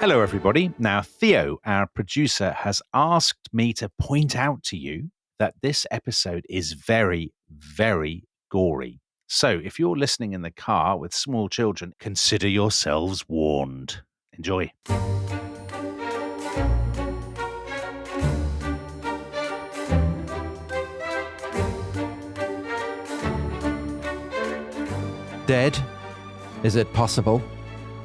Hello, everybody. Now, Theo, our producer, has asked me to point out to you that this episode is very, very gory. So if you're listening in the car with small children, consider yourselves warned. Enjoy. Dead? Is it possible?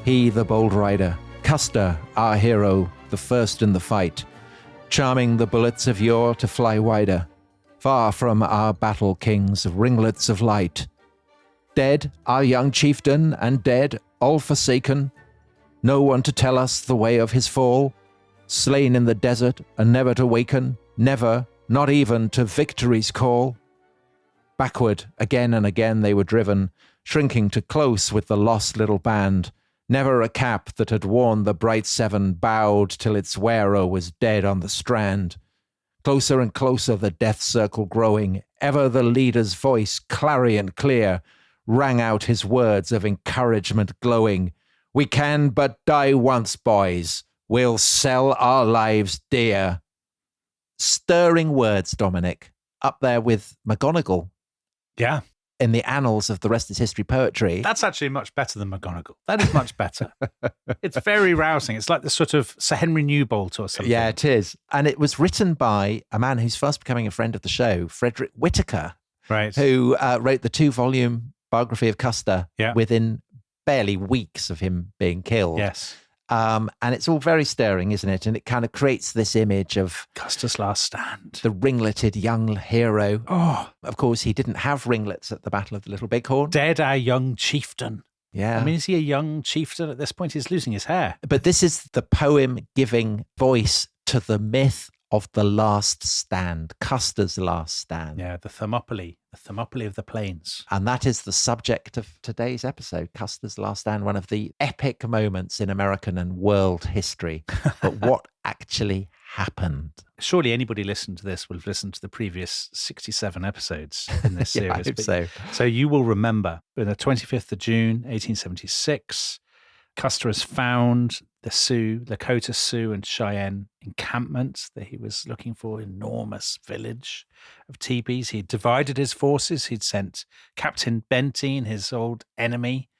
He, the bold rider, Custer, our hero, the first in the fight, charming the bullets of yore to fly wider, far from our battle kings, ringlets of light. Dead, our young chieftain, and dead, all forsaken, no one to tell us the way of his fall, slain in the desert and never to waken, never, not even to victory's call. Backward, again and again they were driven, shrinking to close with the lost little band. Never a cap that had worn the bright seven bowed till its wearer was dead on the strand. Closer and closer the death circle growing, ever the leader's voice, clarion clear, rang out his words of encouragement glowing. We can but die once, boys. We'll sell our lives dear. Stirring words, Dominic, up there with McGonagall. Yeah. In the annals of the rest is history poetry. That's actually much better than McGonagall. That is much better. It's very rousing. It's like the sort of Sir Henry Newbolt or something. Yeah, it is. And it was written by a man who's fast becoming a friend of the show, Frederick Whitaker, right? Who wrote the 2-volume biography of Custer within barely weeks of him being killed. Yes. And it's all very stirring, isn't it? And it kind of creates this image of Custer's last stand. The ringleted young hero. Oh. Of course, he didn't have ringlets at the Battle of the Little Bighorn. Dead our young chieftain. Yeah. I mean, is he a young chieftain at this point? He's losing his hair. But this is the poem giving voice to the myth of the last stand, Custer's last stand. Yeah, the Thermopylae of the plains. And that is the subject of today's episode, Custer's last stand, one of the epic moments in American and world history. But what actually happened? Surely anybody listening to this will have listened to the previous 67 episodes in this series. I hope so. So you will remember, on the 25th of June, 1876, Custer has found the Sioux, Lakota, Sioux, and Cheyenne encampment that he was looking for, enormous village of teepees. He'd divided his forces. He'd sent Captain Benteen, his old enemy,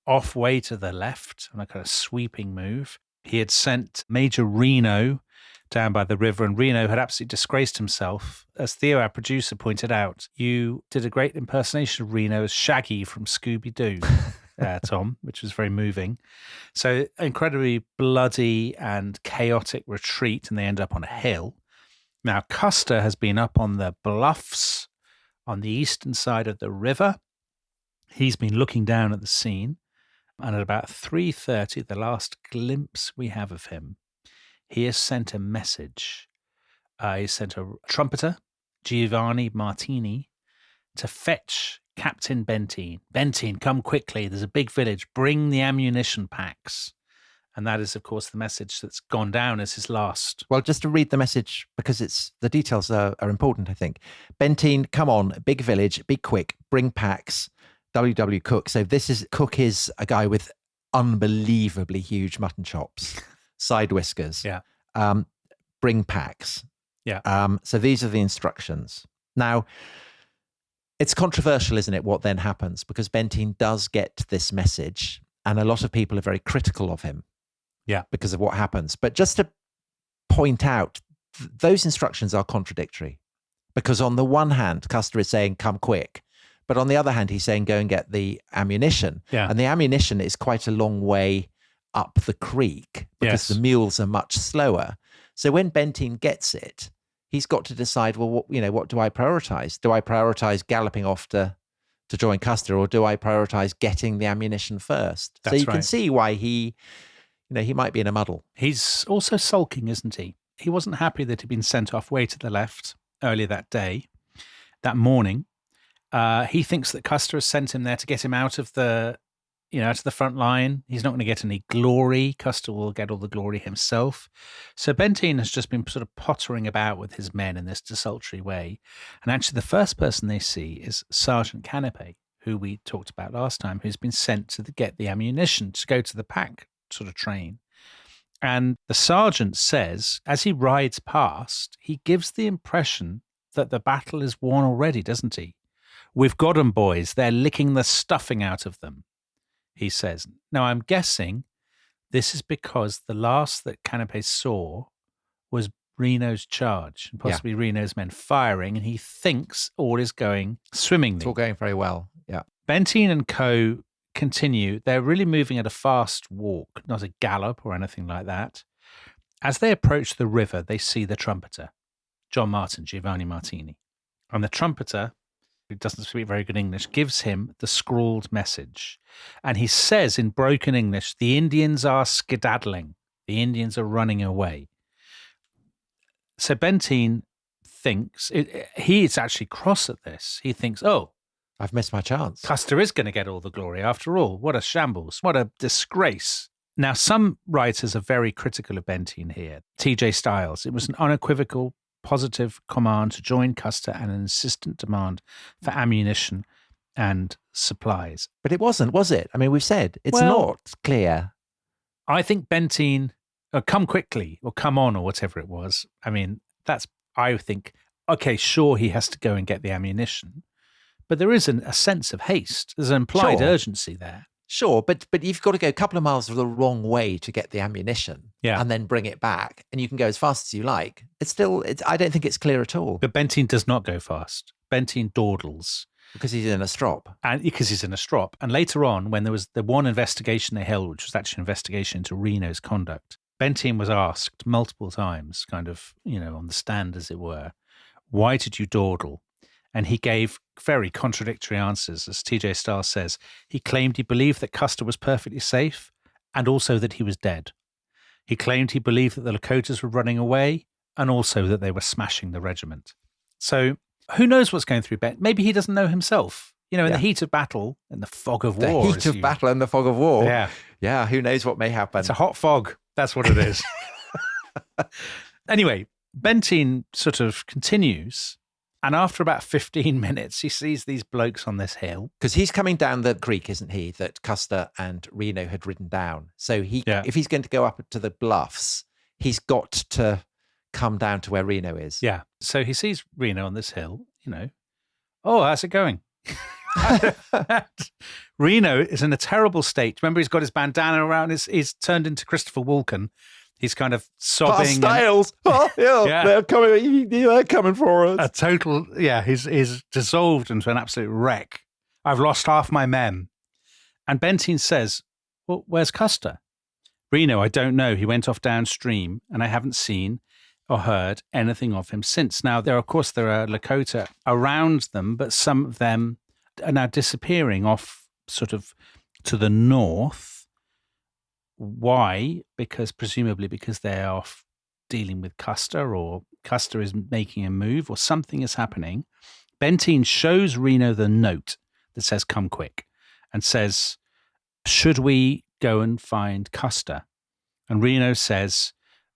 off way to the left on a kind of sweeping move. He had sent Major Reno down by the river, and Reno had absolutely disgraced himself. As Theo, our producer, pointed out, you did a great impersonation of Reno as Shaggy from Scooby-Doo. Tom, which was very moving. So incredibly bloody and chaotic retreat, and they end up on a hill. Now, Custer has been up on the bluffs on the eastern side of the river. He's been looking down at the scene, and at about 3:30, the last glimpse we have of him, he has sent a message. He sent a trumpeter, Giovanni Martini, to fetch Captain Benteen. Benteen, come quickly. There's a big village. Bring the ammunition packs. And that is, of course, the message that's gone down as his last. Well, just to read the message, because the details are important, I think. Benteen, come on, big village, be quick, bring packs. W.W. Cook. So Cook is a guy with unbelievably huge mutton chops, side whiskers. Yeah. Bring packs. Yeah. So these are the instructions. Now, it's controversial, isn't it, what then happens? Because Benteen does get this message, and a lot of people are very critical of him. Yeah. Because of what happens. But just to point out, those instructions are contradictory. Because on the one hand, Custer is saying, come quick. But on the other hand, he's saying, go and get the ammunition. Yeah. And the ammunition is quite a long way up the creek because the mules are much slower. So when Benteen gets it, he's got to decide, well, what do I prioritize? Do I prioritize galloping off to join Custer, or do I prioritize getting the ammunition first? That's so you right. can see why he might be in a muddle. He's also sulking, isn't he? He wasn't happy that he'd been sent off way to the left earlier that morning. He thinks that Custer has sent him there to get him out of the front line. He's not going to get any glory. Custer will get all the glory himself. So Benteen has just been sort of pottering about with his men in this desultory way. And actually the first person they see is Sergeant Canepe, who we talked about last time, who's been sent to get the ammunition to go to the pack sort of train. And the sergeant says, as he rides past, he gives the impression that the battle is won already, doesn't he? We've got 'em, boys. They're licking the stuffing out of them, he says. Now, I'm guessing this is because the last that Canapé saw was Reno's charge, and possibly Reno's men firing, and he thinks all is going swimmingly. It's all going very well. Yeah. Benteen and co. continue. They're really moving at a fast walk, not a gallop or anything like that. As they approach the river, they see the trumpeter, John Martin, Giovanni Martini. And the trumpeter, who doesn't speak very good English, gives him the scrawled message. And he says in broken English, the Indians are skedaddling. The Indians are running away. So Benteen thinks, he is actually cross at this. He thinks, oh, I've missed my chance. Custer is going to get all the glory after all. What a shambles. What a disgrace. Now, some writers are very critical of Benteen here. T.J. Stiles, it was an unequivocal, positive command to join Custer and an insistent demand for ammunition and supplies. But it wasn't, was it? I mean, we've said it's not clear. I think Benteen, come quickly or come on or whatever it was. I mean, I think, okay, sure, he has to go and get the ammunition. But there is a sense of haste. There's an implied urgency there. Sure, but you've got to go a couple of miles the wrong way to get the ammunition and then bring it back. And you can go as fast as you like. I don't think it's clear at all. But Benteen does not go fast. Benteen dawdles. Because he's in a strop. And because he's in a strop. And later on, when there was the one investigation they held, which was actually an investigation into Reno's conduct, Benteen was asked multiple times, kind of, on the stand, as it were, why did you dawdle? And he gave very contradictory answers. As T.J. Stiles says, he claimed he believed that Custer was perfectly safe and also that he was dead. He claimed he believed that the Lakotas were running away and also that they were smashing the regiment. So who knows what's going through Ben? Maybe he doesn't know himself. In the heat of battle, in the fog of war. The heat of battle and the fog of war. Yeah. Yeah, who knows what may happen. It's a hot fog. That's what it is. Anyway, Benteen sort of continues. And after about 15 minutes, he sees these blokes on this hill. Because he's coming down the creek, isn't he, that Custer and Reno had ridden down. So if he's going to go up to the bluffs, he's got to come down to where Reno is. Yeah. So he sees Reno on this hill, Oh, how's it going? Reno is in a terrible state. Remember, he's got his bandana around. He's turned into Christopher Walken. He's kind of sobbing. Styles. They're coming for us. A total, he's dissolved into an absolute wreck. I've lost half my men. And Benteen says, well, where's Custer? Reno, I don't know. He went off downstream and I haven't seen or heard anything of him since. Now, there are Lakota around them, but some of them are now disappearing off sort of to the north. Why? Presumably because they're off dealing with Custer, or Custer is making a move, or something is happening. Benteen shows Reno the note that says, come quick, and says, should we go and find Custer? And Reno says,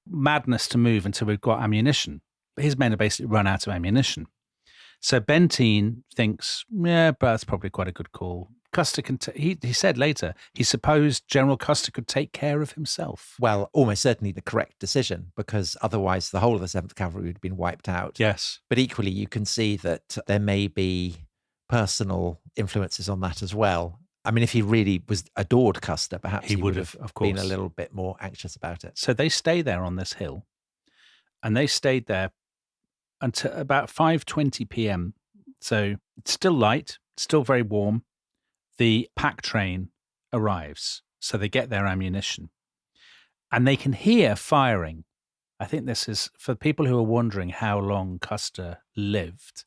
madness to move until we've got ammunition. But his men are basically run out of ammunition. So Benteen thinks, but that's probably quite a good call. Custer can, he said later, he supposed General Custer could take care of himself. Well, almost certainly the correct decision, because otherwise the whole of the 7th Cavalry would have been wiped out. Yes. But equally, you can see that there may be personal influences on that as well. I mean, if he really adored Custer, perhaps he would have been a little bit more anxious about it. So they stay there on this hill, and they stayed there until about 5:20 p.m. So it's still light, still very warm. The pack train arrives, so they get their ammunition, and they can hear firing. I think this is, for people who are wondering how long Custer lived,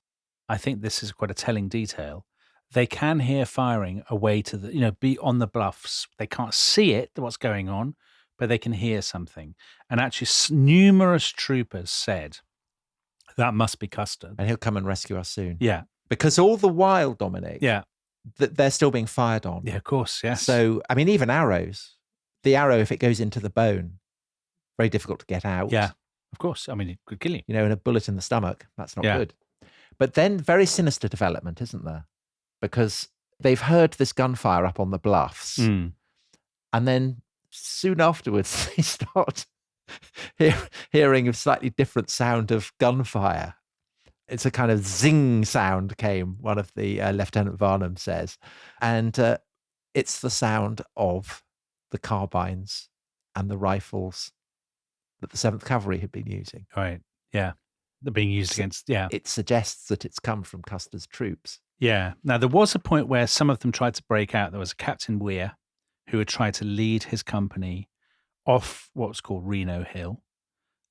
I think this is quite a telling detail. They can hear firing away to the, be on the bluffs. They can't see it, what's going on, but they can hear something. And actually, numerous troopers said, that must be Custer. And he'll come and rescue us soon. Yeah. Because all the while, Dominic, that they're still being fired on. Yeah, of course, yes. So, I mean, even arrows, the arrow, if it goes into the bone, very difficult to get out. Yeah, of course. I mean, it could kill you. And a bullet in the stomach, that's not good. But then very sinister development, isn't there? Because they've heard this gunfire up on the bluffs. Mm. And then soon afterwards, they start hearing a slightly different sound of gunfire. It's a kind of zing sound came, one of the Lieutenant Varnum says. And it's the sound of the carbines and the rifles that the 7th Cavalry had been using. Right. Yeah. They're being used against, yeah. It suggests that it's come from Custer's troops. Yeah. Now, there was a point where some of them tried to break out. There was a Captain Weir who had tried to lead his company off what was called Reno Hill.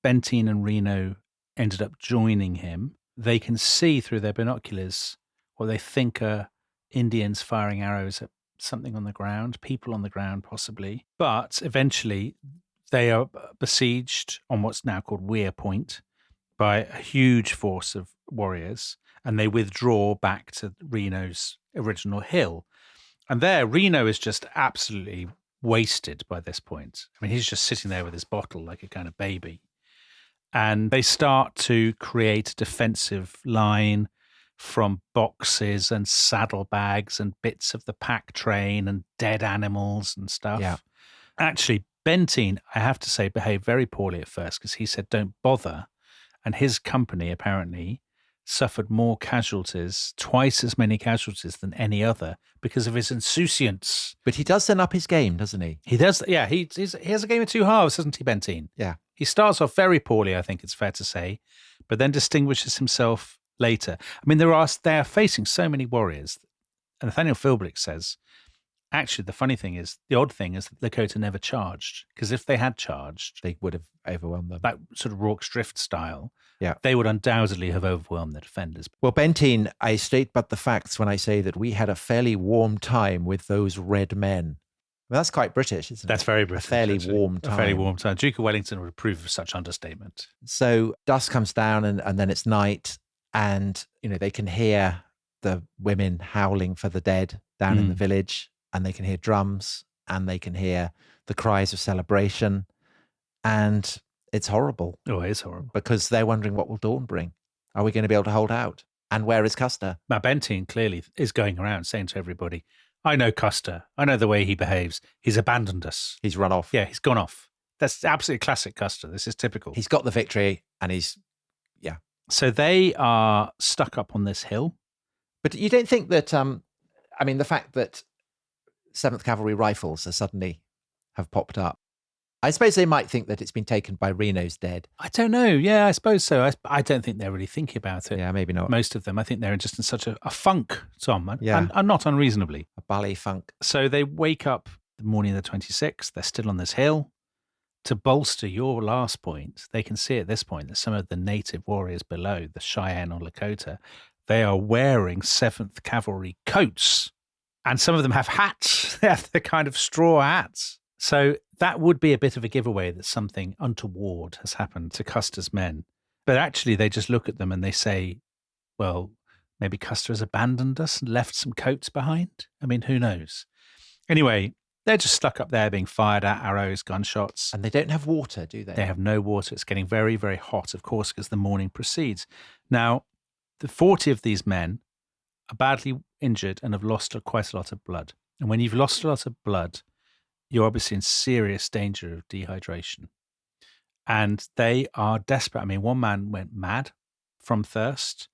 Benteen and Reno ended up joining him. They can see through their binoculars what they think are Indians firing arrows at something on the ground, people on the ground possibly. But eventually they are besieged on what's now called Weir Point by a huge force of warriors, and they withdraw back to Reno's original hill. And there, Reno is just absolutely wasted by this point. I mean, he's just sitting there with his bottle like a kind of baby. And they start to create a defensive line from boxes and saddlebags and bits of the pack train and dead animals and stuff. Yeah. Actually, Benteen, I have to say, behaved very poorly at first because he said, don't bother. And his company apparently suffered more casualties, twice as many casualties than any other because of his insouciance. But he does then up his game, doesn't he? He does, yeah. He has a game of two halves, doesn't he, Benteen? Yeah. He starts off very poorly, I think it's fair to say, but then distinguishes himself later. I mean, they are facing so many warriors. And Nathaniel Philbrick says, actually, the odd thing is that Lakota never charged, because if they had charged, They would have overwhelmed them. that sort of Rorke's Drift style, Yeah. they would undoubtedly have overwhelmed the defenders. Well, Benteen, I state but the facts when I say that we had a fairly warm time with those red men. Well, that's quite British, isn't it? That's very British. A fairly actually. warm time. A fairly warm time. Duke of Wellington would approve of such understatement. So dusk comes down and then it's night, and they can hear the women howling for the dead down in the village, and they can hear drums, and they can hear the cries of celebration, and it's horrible. Oh, it is horrible. Because they're wondering, what will dawn bring? Are we going to be able to hold out? And where is Custer? Now, Benteen clearly is going around saying to everybody, I know Custer. I know the way he behaves. He's abandoned us. He's run off. Yeah, he's gone off. That's absolutely classic Custer. This is typical. He's got the victory, and So they are stuck up on this hill. But you don't think that, the fact that 7th Cavalry rifles suddenly have popped up, I suppose they might think that it's been taken by Reno's dead. I don't know. Yeah, I suppose so. I don't think they're really thinking about it. Yeah, maybe not. Most of them. I think they're just in such a funk, Tom, Yeah. and not unreasonably. A ballet funk. So they wake up the morning of the 26th. They're still on this hill. To bolster your last point, they can see at this point that some of the native warriors below, the Cheyenne or Lakota, they are wearing 7th Cavalry coats. And some of them have hats. They have the kind of straw hats. So that would be a bit of a giveaway that something untoward has happened to Custer's men. But actually, they just look at them and they say, well, maybe Custer has abandoned us and left some coats behind. I mean, who knows? Anyway, they're just stuck up there being fired at, arrows, gunshots. And they don't have water, do they? They have no water. It's getting very, very hot, of course, as the morning proceeds. Now, the 40 of these men are badly injured and have lost quite a lot of blood. And when you've lost a lot of blood, you're obviously in serious danger of dehydration. And they are desperate. I mean, one man went mad from thirst.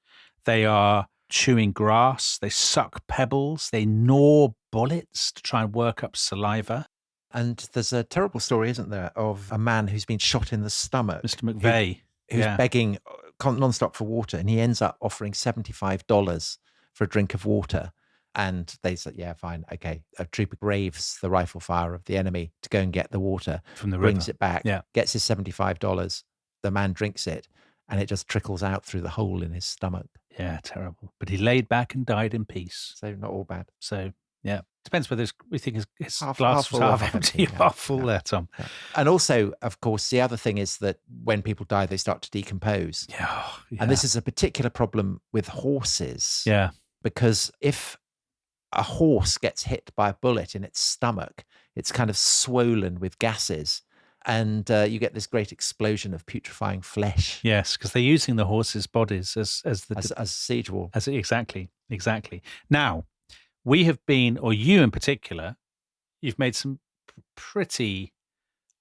They are chewing grass. They suck pebbles. They gnaw bullets to try and work up saliva. And there's a terrible story, isn't there, of a man who's been shot in the stomach. Mr. McVeigh. Who's begging nonstop for water, and he ends up offering $75 for a drink of water. And they said, yeah, fine, okay. A trooper braves the rifle fire of the enemy to go and get the water, From the brings river. it back, Yeah. gets his $75. The man drinks it, and it just trickles out through the hole in his stomach. Yeah, terrible. But he laid back and died in peace. So not all bad. So, yeah. Depends whether we think his Half glass full was or half half empty empty, or yeah, half full yeah. there, Tom. Yeah. And also, of course, the other thing is that when people die, they start to decompose. Yeah. And this is a particular problem with horses. Yeah. Because if a horse gets hit by a bullet in its stomach, it's kind of swollen with gases, and you get this great explosion of putrefying flesh. Yes, because they're using the horses' bodies as siege wall. Exactly. Now, we have been, or you in particular, you've made some pretty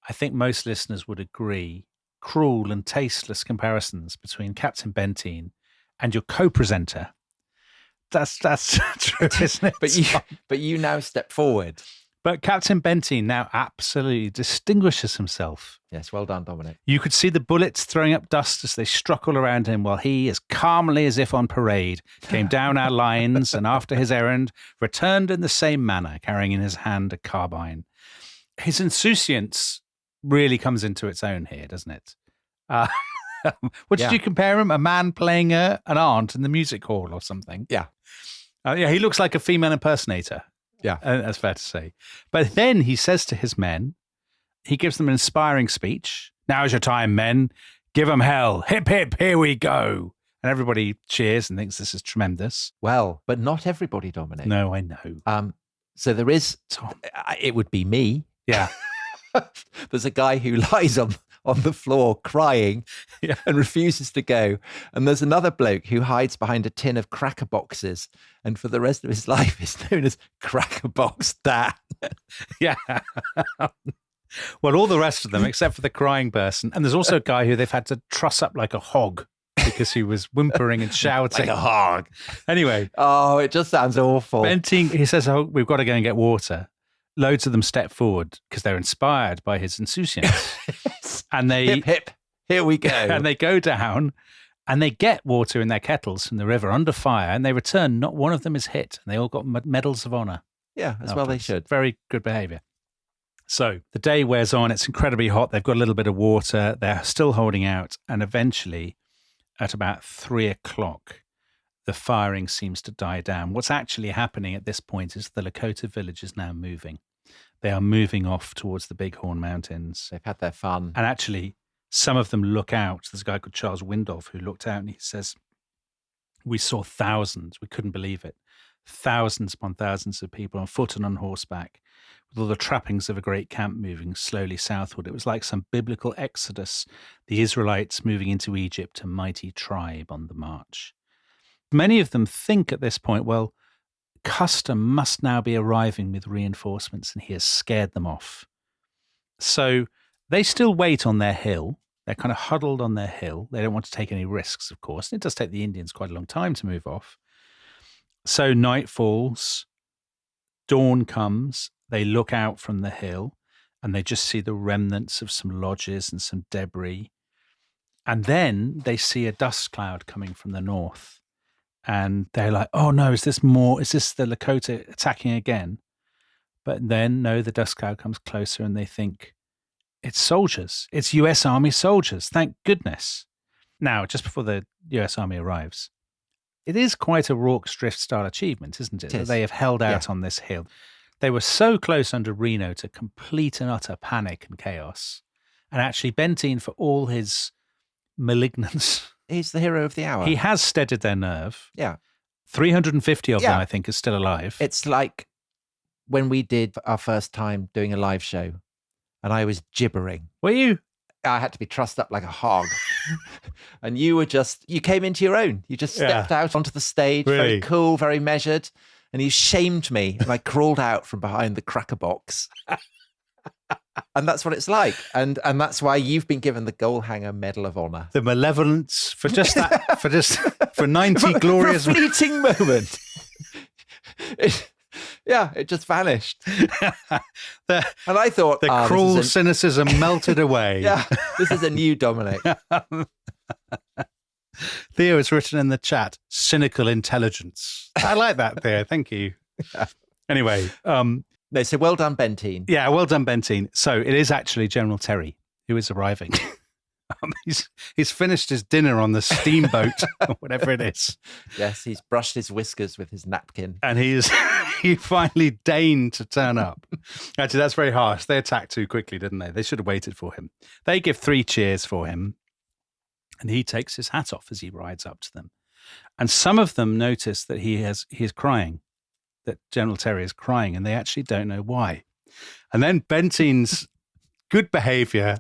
I think most listeners would agree, cruel and tasteless comparisons between Captain Benteen and your co-presenter. That's true, isn't it? But you now step forward. But Captain Benteen now absolutely distinguishes himself. Yes, well done, Dominic. You could see the bullets throwing up dust as they struck all around him, while he, as calmly as if on parade, came down our lines and after his errand, returned in the same manner, carrying in his hand a carbine. His insouciance really comes into its own here, doesn't it? What did you compare him? A man playing an aunt in the music hall or something? Yeah. Yeah, he looks like a female impersonator. Yeah. That's fair to say. But then he says to his men, he gives them an inspiring speech. Now's your time, men. Give them hell. Hip, hip, here we go. And everybody cheers and thinks this is tremendous. Well, but not everybody, Dominic. No, I know. So there is, it would be me. Yeah. There's a guy who lies on the floor crying and refuses to go. And there's another bloke who hides behind a tin of cracker boxes. And for the rest of his life is known as Cracker Box Dan. Yeah. Well, all the rest of them, except for the crying person. And there's also a guy who they've had to truss up like a hog because he was whimpering and shouting. Like a hog. Anyway. Oh, it just sounds awful. Benteen, he says, we've got to go and get water. Loads of them step forward because they're inspired by his insouciance. And they hip, hip, here we go. And they go down and they get water in their kettles from the river under fire, and they return. Not one of them is hit, and they all got medals of honor. Yeah, as well they should. Very good behavior. So the day wears on. It's incredibly hot. They've got a little bit of water. They're still holding out. And eventually, at about 3:00, the firing seems to die down. What's actually happening at this point is the Lakota village is now moving. They are moving off towards the Bighorn Mountains. They've had their fun. And actually, some of them look out. There's a guy called Charles Windolph who looked out and he says, we saw thousands. We couldn't believe it. Thousands upon thousands of people on foot and on horseback, with all the trappings of a great camp moving slowly southward. It was like some biblical exodus, the Israelites moving into Egypt, a mighty tribe on the march. Many of them think at this point, well, Custer must now be arriving with reinforcements and he has scared them off. So they still wait on their hill. They're kind of huddled on their hill. They don't want to take any risks, of course. And it does take the Indians quite a long time to move off. So night falls, dawn comes, they look out from the hill and they just see the remnants of some lodges and some debris. And then they see a dust cloud coming from the north. And they're like, oh no, is this the Lakota attacking again? But then, no, the dust cloud comes closer and they think, it's soldiers. It's US Army soldiers. Thank goodness. Now, just before the US Army arrives, it is quite a Rorke's Drift style achievement, isn't it? That they have held out on this hill. They were so close under Reno to complete and utter panic and chaos. And actually, Benteen, for all his malignance, he's the hero of the hour. He has steadied their nerve. Yeah. 350 of them, I think, are still alive. It's like when we did our first time doing a live show and I was gibbering. Were you? I had to be trussed up like a hog. And you came into your own. You just stepped out onto the stage, very cool, very measured. And you shamed me. And I crawled out from behind the cracker box. And that's what it's like. And that's why you've been given the Goalhanger Medal of Honor. The malevolence for just that, for 90 glorious... For a fleeting moment. It just vanished. And I thought... The cruel cynicism melted away. Yeah, this is a new Dominic. Theo has written in the chat, cynical intelligence. I like that, Theo. Thank you. Anyway... No, so well done, Benteen. Yeah, well done, Benteen. So it is actually General Terry who is arriving. He's finished his dinner on the steamboat, or whatever it is. Yes, he's brushed his whiskers with his napkin. And he finally deigned to turn up. Actually, that's very harsh. They attacked too quickly, didn't they? They should have waited for him. They give 3 cheers for him, and he takes his hat off as he rides up to them. And some of them notice that he is crying. That General Terry is crying, and they actually don't know why. And then Benteen's good behavior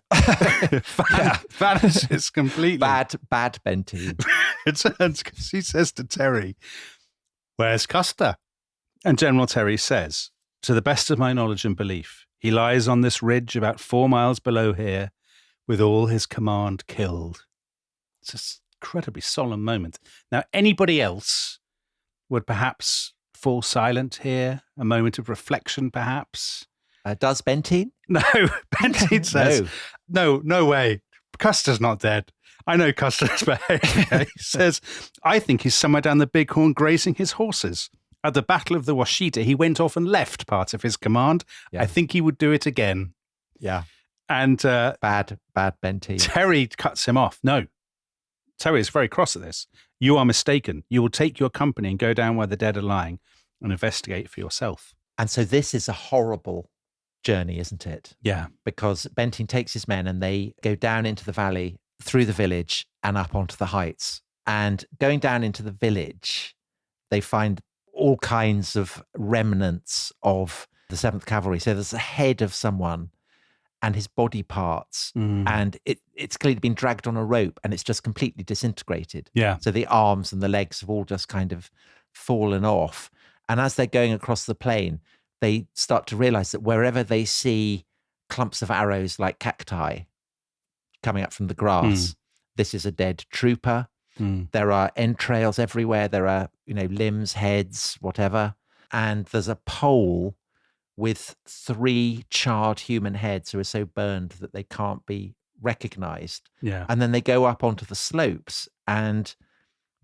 vanishes completely. Bad Benteen. It turns because he says to Terry, "Where's Custer?" And General Terry says, "To the best of my knowledge and belief, He lies on this ridge about 4 miles below here with all his command killed. It's an incredibly solemn moment. Now, anybody else would perhaps fall silent here, a moment of reflection perhaps. Does Benteen? No, Benteen says, no way. Custer's not dead. I know Custer's behavior. He says, I think he's somewhere down the Bighorn grazing his horses. At the Battle of the Washita, he went off and left part of his command. Yeah. I think he would do it again. Yeah. And bad Benteen. Terry cuts him off. No. Terry is very cross at this. You are mistaken. You will take your company and go down where the dead are lying and investigate for yourself. And so this is a horrible journey, isn't it? Yeah. Because Benteen takes his men and they go down into the valley, through the village and up onto the heights. And going down into the village, they find all kinds of remnants of the 7th Cavalry. So there's the head of someone and his body parts, and it's clearly been dragged on a rope and it's just completely disintegrated. Yeah. So the arms and the legs have all just kind of fallen off. And as they're going across the plain, they start to realize that wherever they see clumps of arrows like cacti coming up from the grass, this is a dead trooper. There are entrails everywhere. There are, limbs, heads, whatever. And there's a pole with 3 charred human heads who are so burned that they can't be recognized. Yeah. And then they go up onto the slopes and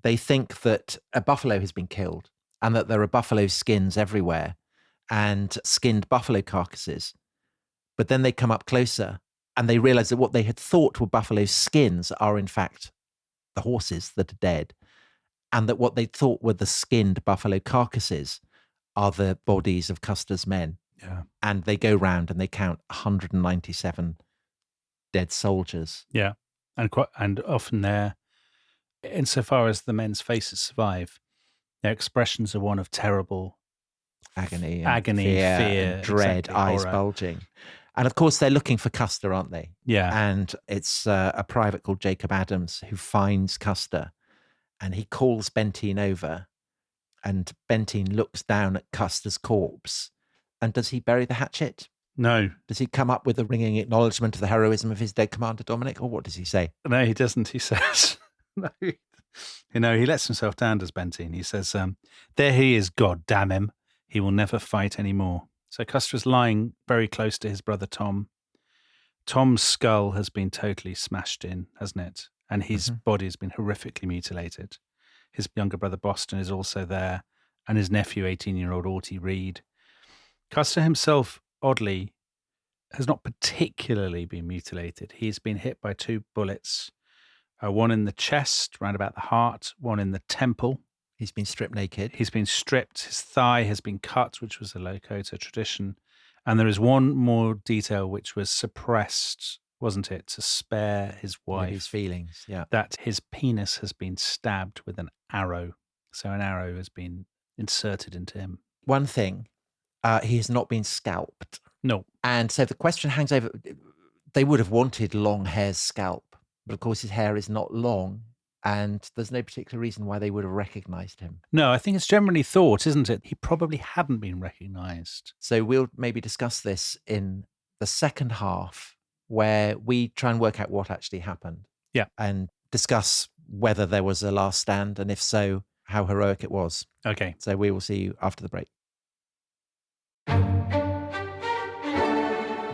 they think that a buffalo has been killed and that there are buffalo skins everywhere and skinned buffalo carcasses. But then they come up closer and they realize that what they had thought were buffalo skins are in fact the horses that are dead, and that what they thought were the skinned buffalo carcasses are the bodies of Custer's men. Yeah. And they go round and they count 197 dead soldiers. Yeah. And often they're, insofar as the men's faces survive, their expressions are one of terrible agony, fear, and dread, exactly, eyes horror. Bulging. And of course, they're looking for Custer, aren't they? Yeah. And it's a private called Jacob Adams who finds Custer, and he calls Benteen over, and Benteen looks down at Custer's corpse. And does he bury the hatchet? No. Does he come up with a ringing acknowledgement of the heroism of his dead commander, Dominic? Or what does he say? No, he doesn't. He says, no. He lets himself down, does Benteen. He says, there he is, God damn him. He will never fight anymore. So Custer is lying very close to his brother Tom. Tom's skull has been totally smashed in, hasn't it? And his body has been horrifically mutilated. His younger brother Boston is also there, and his nephew, 18-year-old Audie Reed. Custer himself, oddly, has not particularly been mutilated. He's been hit by 2 bullets, one in the chest, round about the heart, one in the temple. He's been stripped naked. He's been stripped. His thigh has been cut, which was a Lakota tradition. And there is one more detail which was suppressed, wasn't it, to spare his wife. His feelings, yeah. That his penis has been stabbed with an arrow. So an arrow has been inserted into him. One thing, he has not been scalped. No. And so the question hangs over, they would have wanted long hair's scalp, but of course his hair is not long. And there's no particular reason why they would have recognized him. No, I think it's generally thought, isn't it? He probably hadn't been recognized. So we'll maybe discuss this in the second half, where we try and work out what actually happened. Yeah. And discuss whether there was a last stand, and if so, how heroic it was. Okay. So we will see you after the break.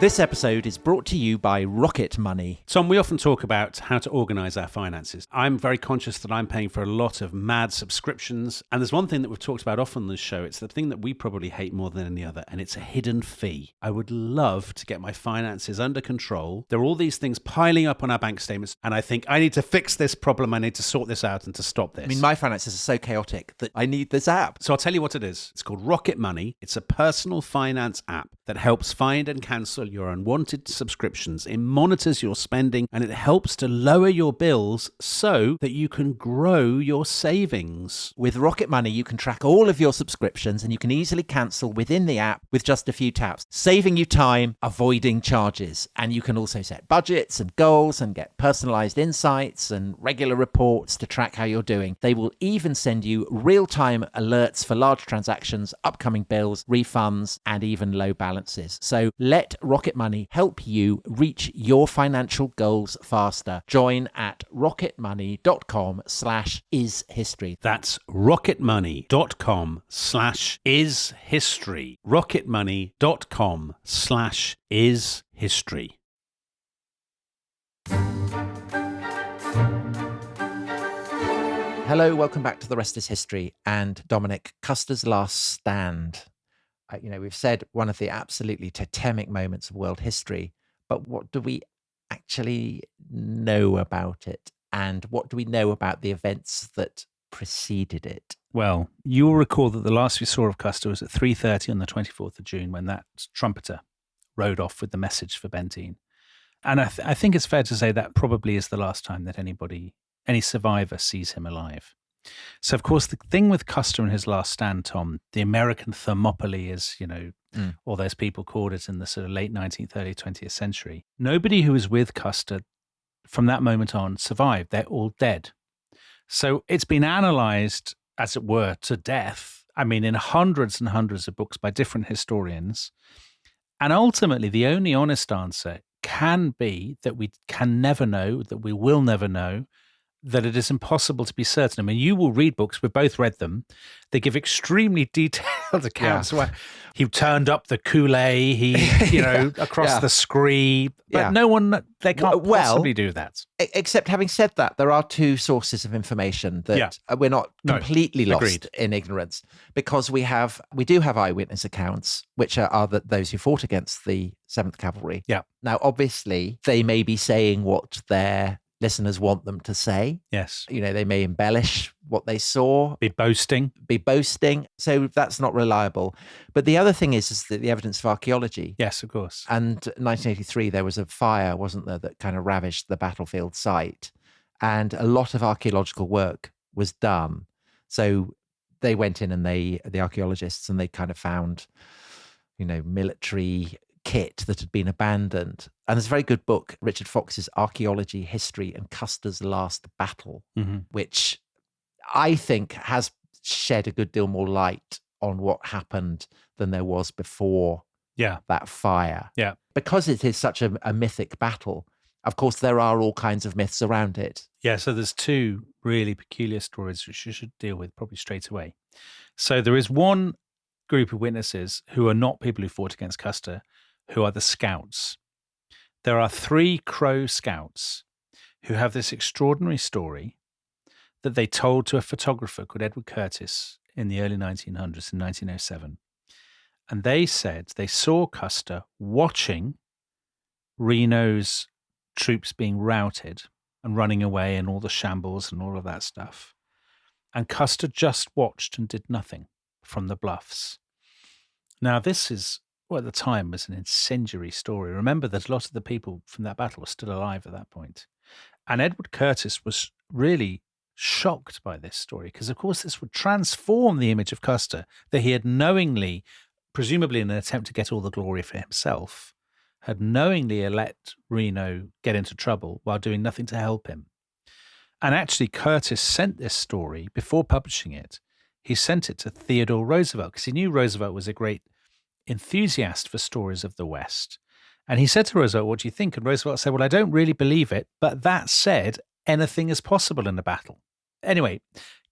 This episode is brought to you by Rocket Money. Tom, we often talk about how to organise our finances. I'm very conscious that I'm paying for a lot of mad subscriptions. And there's one thing that we've talked about often on this show. It's the thing that we probably hate more than any other, and it's a hidden fee. I would love to get my finances under control. There are all these things piling up on our bank statements, and I think I need to fix this problem. I need to sort this out and to stop this. I mean, my finances are so chaotic that I need this app. So I'll tell you what it is. It's called Rocket Money. It's a personal finance app that helps find and cancel your unwanted subscriptions. It monitors your spending and it helps to lower your bills so that you can grow your savings. With Rocket Money, you can track all of your subscriptions and you can easily cancel within the app with just a few taps, saving you time, avoiding charges. And you can also set budgets and goals and get personalized insights and regular reports to track how you're doing. They will even send you real-time alerts for large transactions, upcoming bills, refunds, and even low balances. So let Rocket Money help you reach your financial goals faster. Join at rocketmoney.com/ishistory. That's rocketmoney.com/ishistory. rocketmoney.com/ishistory. Hello, welcome back to The Rest is History. And Dominic, Custer's last stand. We've said one of the absolutely totemic moments of world history, but what do we actually know about it? And what do we know about the events that preceded it? Well, you will recall that the last we saw of Custer was at 3:30 on the 24th of June when that trumpeter rode off with the message for Benteen. And I think it's fair to say that probably is the last time that any survivor sees him alive. So, of course, the thing with Custer and his last stand, Tom, the American Thermopylae, as, all those people called it in the sort of late 19th, early 20th century. Nobody who was with Custer from that moment on survived. They're all dead. So it's been analyzed, as it were, to death. I mean, in hundreds and hundreds of books by different historians. And ultimately, the only honest answer can be that we can never know, that we will never know, that it is impossible to be certain. I mean, you will read books, we've both read them. They give extremely detailed accounts where he turned up the Kool-Aid, across the scree, but no one, they can't possibly do that. Except having said that, there are two sources of information that we're not completely lost in ignorance, because we do have eyewitness accounts, which are those who fought against the 7th Cavalry. Yeah. Now, obviously, they may be saying what their listeners want them to say. Yes. They may embellish what they saw. Be boasting. So that's not reliable. But the other thing is that the evidence of archaeology. Yes, of course. And in 1983, there was a fire, wasn't there, that kind of ravaged the battlefield site. And a lot of archaeological work was done. So they went in and the archaeologists, and they kind of found, military kit that had been abandoned. And there's a very good book, Richard Fox's Archaeology, History, and Custer's Last Battle, which I think has shed a good deal more light on what happened than there was before that fire. Yeah. Because it is such a mythic battle, of course, there are all kinds of myths around it. Yeah, so there's two really peculiar stories which you should deal with probably straight away. So there is one group of witnesses who are not people who fought against Custer, who are the scouts. There are 3 Crow scouts who have this extraordinary story that they told to a photographer called Edward Curtis in the early 1900s, in 1907. And they said they saw Custer watching Reno's troops being routed and running away and all the shambles and all of that stuff. And Custer just watched and did nothing from the bluffs. Now, this is, at the time, was an incendiary story. Remember that a lot of the people from that battle were still alive at that point. And Edward Curtis was really shocked by this story because, of course, this would transform the image of Custer that he had knowingly, presumably in an attempt to get all the glory for himself, had knowingly let Reno get into trouble while doing nothing to help him. And actually, Curtis sent this story, before publishing it, he sent it to Theodore Roosevelt because he knew Roosevelt was a great enthusiast for stories of the West. And he said to Roosevelt, "What do you think?" And Roosevelt said, "Well, I don't really believe it, but that said, anything is possible in a battle." Anyway,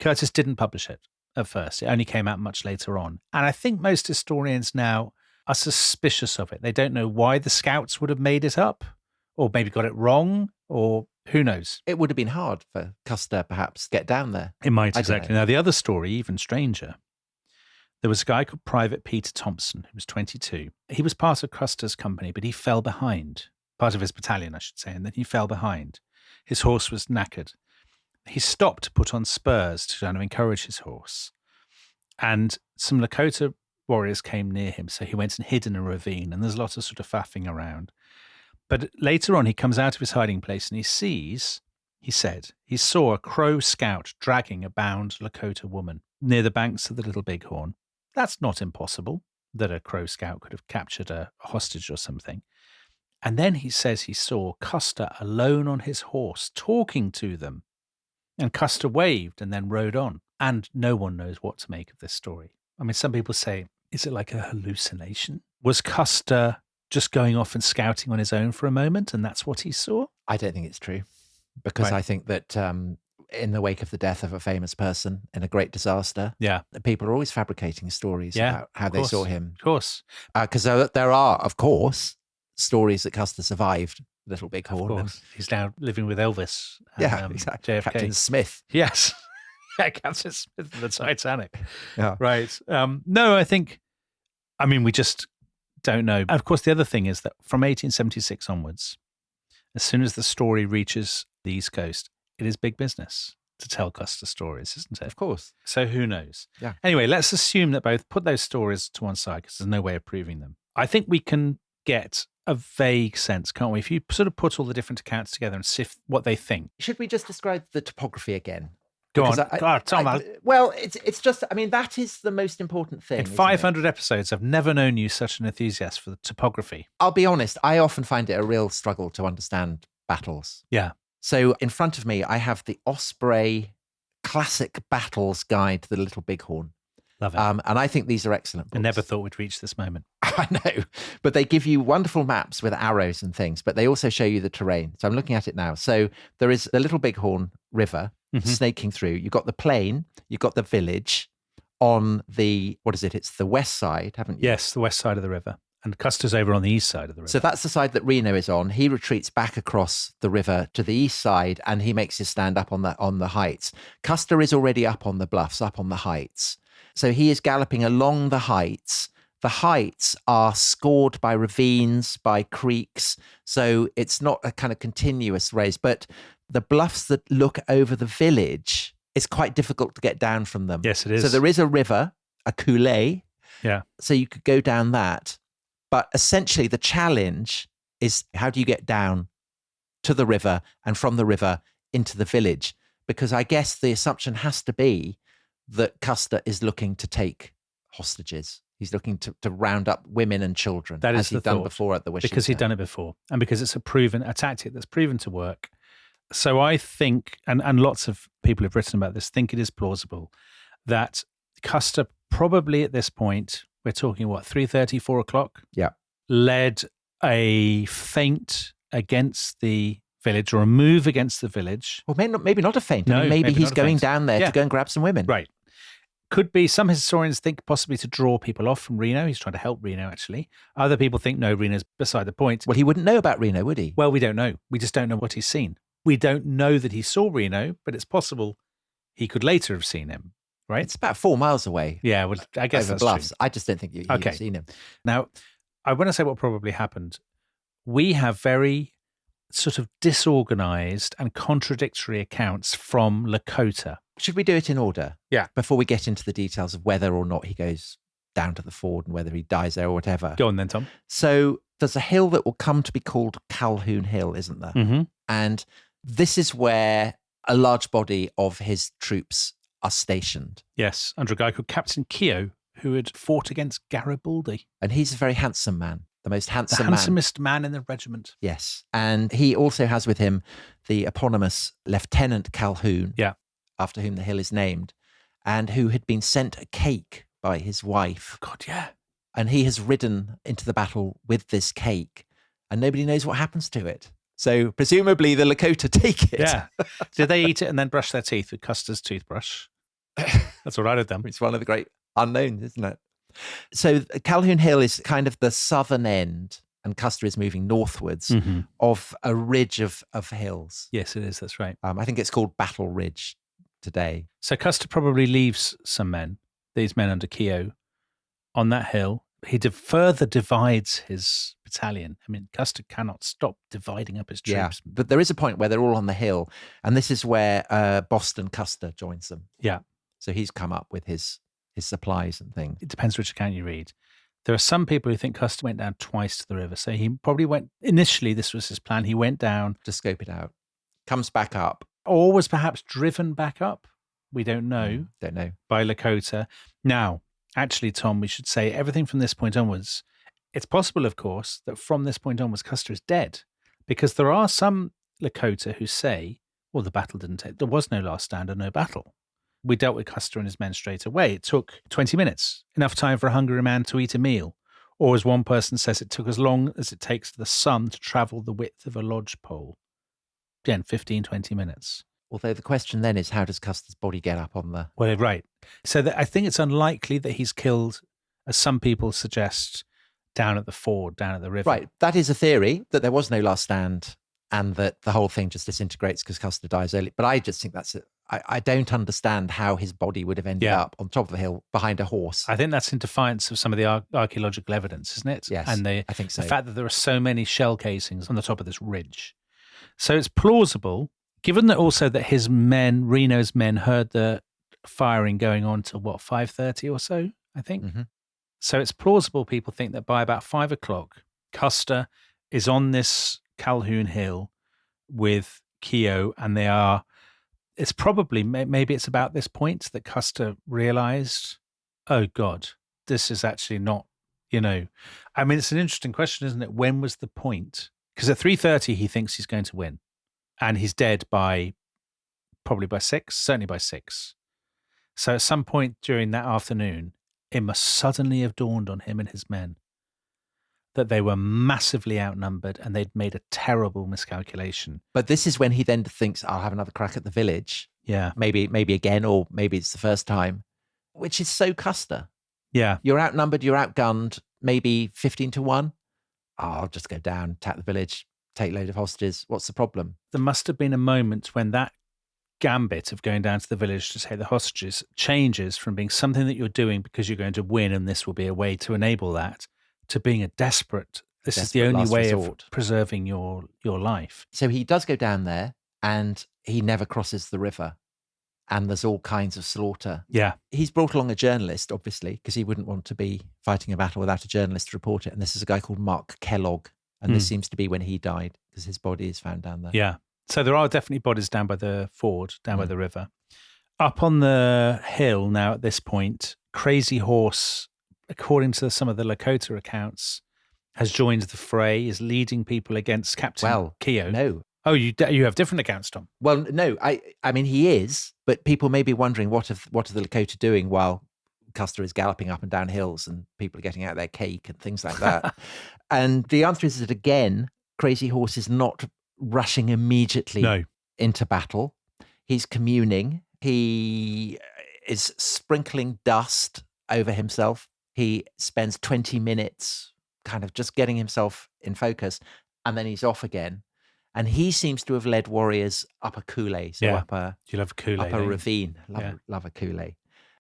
Curtis didn't publish it at first. It only came out much later on. And I think most historians now are suspicious of it. They don't know why the scouts would have made it up, or maybe got it wrong, or who knows. It would have been hard for Custer, perhaps, to get down there. It might, exactly. Now, the other story, even stranger. There was a guy called Private Peter Thompson, who was 22. He was part of Custer's company, but he fell behind. Part of his battalion, I should say, and then he fell behind. His horse was knackered. He stopped to put on spurs to kind of encourage his horse. And some Lakota warriors came near him. So he went and hid in a ravine, and there's a lot of sort of faffing around. But later on, he comes out of his hiding place and he said, he saw a Crow scout dragging a bound Lakota woman near the banks of the Little Bighorn. That's not impossible that a Crow scout could have captured a hostage or something. And then he says he saw Custer alone on his horse talking to them. And Custer waved and then rode on. And no one knows what to make of this story. I mean, some people say, is it like a hallucination? Was Custer just going off and scouting on his own for a moment and that's what he saw? I don't think it's true, because Right. I think that in the wake of the death of a famous person in a great disaster, Yeah, people are always fabricating stories Yeah, about how of they course. saw him. of course. Because there are, of course, stories that Custer survived Little Of Bighorn. course. He's now living with Elvis. And, Yeah, exactly. JFK. Captain Smith. Yes. Yeah, Captain Smith of the Titanic. Yeah. Right. No, we just don't know. Of course, the other thing is that from 1876 onwards, as soon as the story reaches the East Coast, it is big business to tell Custer stories, isn't it? Of course. So who knows? Yeah. Anyway, let's assume that both put those stories to one side because there's no way of proving them. I think we can get a vague sense, can't we? If you sort of put all the different accounts together and sift what they think. Should we just describe the topography again? Go Because on. God, Tom, well, it's just, that is the most important thing. in isn't it? 500 episodes, I've never known you such an enthusiast for the topography. I'll be honest, I often find it a real struggle to understand battles. Yeah. So in front of me, I have the Osprey Classic Battles Guide to the Little Bighorn. Love it. And I think these are excellent I books. never thought we'd reach this moment. I know, but they give you wonderful maps with arrows and things, but they also show you the terrain. So I'm looking at it now. So there is the Little Bighorn River snaking through. You've got the plain, you've got the village on the, what is it? It's the west side, haven't you? Yes, the west side of the river. And Custer's over on the east side of the river. So that's the side that Reno is on. He retreats back across the river to the east side and he makes his stand up on the heights. Custer is already up on the bluffs, up on the heights. So he is galloping along the heights. The heights are scored by ravines, by creeks. So it's not a kind of continuous race, but the bluffs that look over the village, it's quite difficult to get down from them. Yes, it is. So there is a river, a coulée. Yeah. So you could go down that. But essentially the challenge is how do you get down to the river and from the river into the village? Because I guess the assumption has to be that Custer is looking to take hostages. He's looking to round up women and children, That is as he'd the done thought, before at the wishing because he'd stone. done it before and because it's a tactic that's proven to work. So I think, and lots of people who've written about this think it is plausible that Custer probably at this point, we're talking 3:30, 4 o'clock? Yeah. Led a feint against the village or a move against the village. Well, maybe not a feint. No, maybe maybe he's not a going feint. down there Yeah. to go and grab some women. Right. Could be, some historians think possibly to draw people off from Reno. He's trying to help Reno, actually. Other people think, no, Reno's beside the point. Well, he wouldn't know about Reno, would he? Well, we don't know. We just don't know what he's seen. We don't know that he saw Reno, but it's possible he could later have seen him, right? It's about 4 miles away Yeah, well, I guess over that's bluffs. true. I just don't think you've Okay. seen him. Now, I want to say what probably happened. We have very sort of disorganized and contradictory accounts from Lakota. Should we do it in order? Yeah. Before we get into the details of whether or not he goes down to the ford and whether he dies there or whatever. Go on then, Tom. So there's a hill that will come to be called Calhoun Hill, isn't there? Mm-hmm. And this is where a large body of his troops are stationed. Yes, under a guy called Captain Keogh, who had fought against Garibaldi, And he's a very handsome man, the most the handsome man. handsomest man in the regiment. Yes. And he also has with him the eponymous Lieutenant Calhoun, Yeah. after whom the hill is named, and who had been sent a cake by his wife. God, yeah. And he has ridden into the battle with this cake, and nobody knows what happens to it. So presumably the Lakota take it. Yeah. Did they eat it and then brush their teeth with Custer's toothbrush? That's what I did them. It's one of the great unknowns, isn't it? So Calhoun Hill is kind of the southern end, and Custer is moving northwards Mhm. of a ridge of hills. Yes, it is. That's right. I think it's called Battle Ridge today. So Custer probably leaves some men, these men under Keogh, on that hill. He further divides his battalion. I mean, Custer cannot stop dividing up his Yeah, troops. but there is a point where they're all on the hill, and this is where Boston Custer joins them. Yeah. So he's come up with his his supplies and things. It depends which account you read. There are some people who think Custer went down twice to the river. So he probably went, initially, this was his plan. He went down. To scope it out. Comes back up. Or was perhaps driven back up. We don't know. Don't know. By Lakota. Now, actually, Tom, we should say everything from this point onwards. It's possible, of course, that from this point onwards, Custer is dead. Because there are some Lakota who say, well, the battle didn't take, there was no last stand and no battle. We dealt with Custer and his men straight away. It took 20 minutes, enough time for a hungry man to eat a meal. Or as one person says, it took as long as it takes the sun to travel the width of a lodge pole. Again, 15, 20 minutes. Although the question then is, how does Custer's body get up on the... Well, right. So I think it's unlikely that he's killed, as some people suggest, down at the ford, down at the river. Right. That is a theory, that there was no last stand and that the whole thing just disintegrates because Custer dies early. But I just think that's it. I don't understand how his body would have ended up on top of a hill behind a horse. I think that's in defiance of some of the archaeological evidence, isn't it? Yes, and I think so. The fact that there are so many shell casings on the top of this ridge. So it's plausible, given that also that his men, Reno's men, heard the firing going on till 5:30 or so, I think. Mm-hmm. So it's plausible people think that by about 5 o'clock, Custer is on this Calhoun Hill with Keogh, and they are... It's probably, maybe it's about this point that Custer realized, oh God, this is actually not, I mean, it's an interesting question, isn't it? When was the point? Because at 3:30, he thinks he's going to win. And he's dead probably by 6, certainly by 6. So at some point during that afternoon, it must suddenly have dawned on him and his men that they were massively outnumbered and they'd made a terrible miscalculation. But this is when he then thinks, I'll have another crack at the village. Yeah. Maybe again, or maybe it's the first time, which is so Custer. Yeah. You're outnumbered, you're outgunned, maybe 15-1. I'll just go down, attack the village, take a load of hostages. What's the problem? There must have been a moment when that gambit of going down to the village to take the hostages changes from being something that you're doing because you're going to win and this will be a way to enable that, to being a desperate, is the only way resort of preserving your life. So he does go down there and he never crosses the river and there's all kinds of slaughter. Yeah. He's brought along a journalist, obviously, because he wouldn't want to be fighting a battle without a journalist to report it. And this is a guy called Mark Kellogg. And this seems to be when he died because his body is found down there. Yeah. So there are definitely bodies down by the ford, down by the river. Up on the hill now at this point, Crazy Horse, according to some of the Lakota accounts, has joined the fray, is leading people against Captain Keogh. No. Oh, you have different accounts, Tom? Well, no, I mean, he is, but people may be wondering what are the Lakota doing while Custer is galloping up and down hills and people are getting out their cake and things like that. And the answer is that, again, Crazy Horse is not rushing immediately into battle. He's communing. He is sprinkling dust over himself. He spends 20 minutes kind of just getting himself in focus, and then he's off again. And he seems to have led warriors up a coulee, up a ravine. Love a coulee.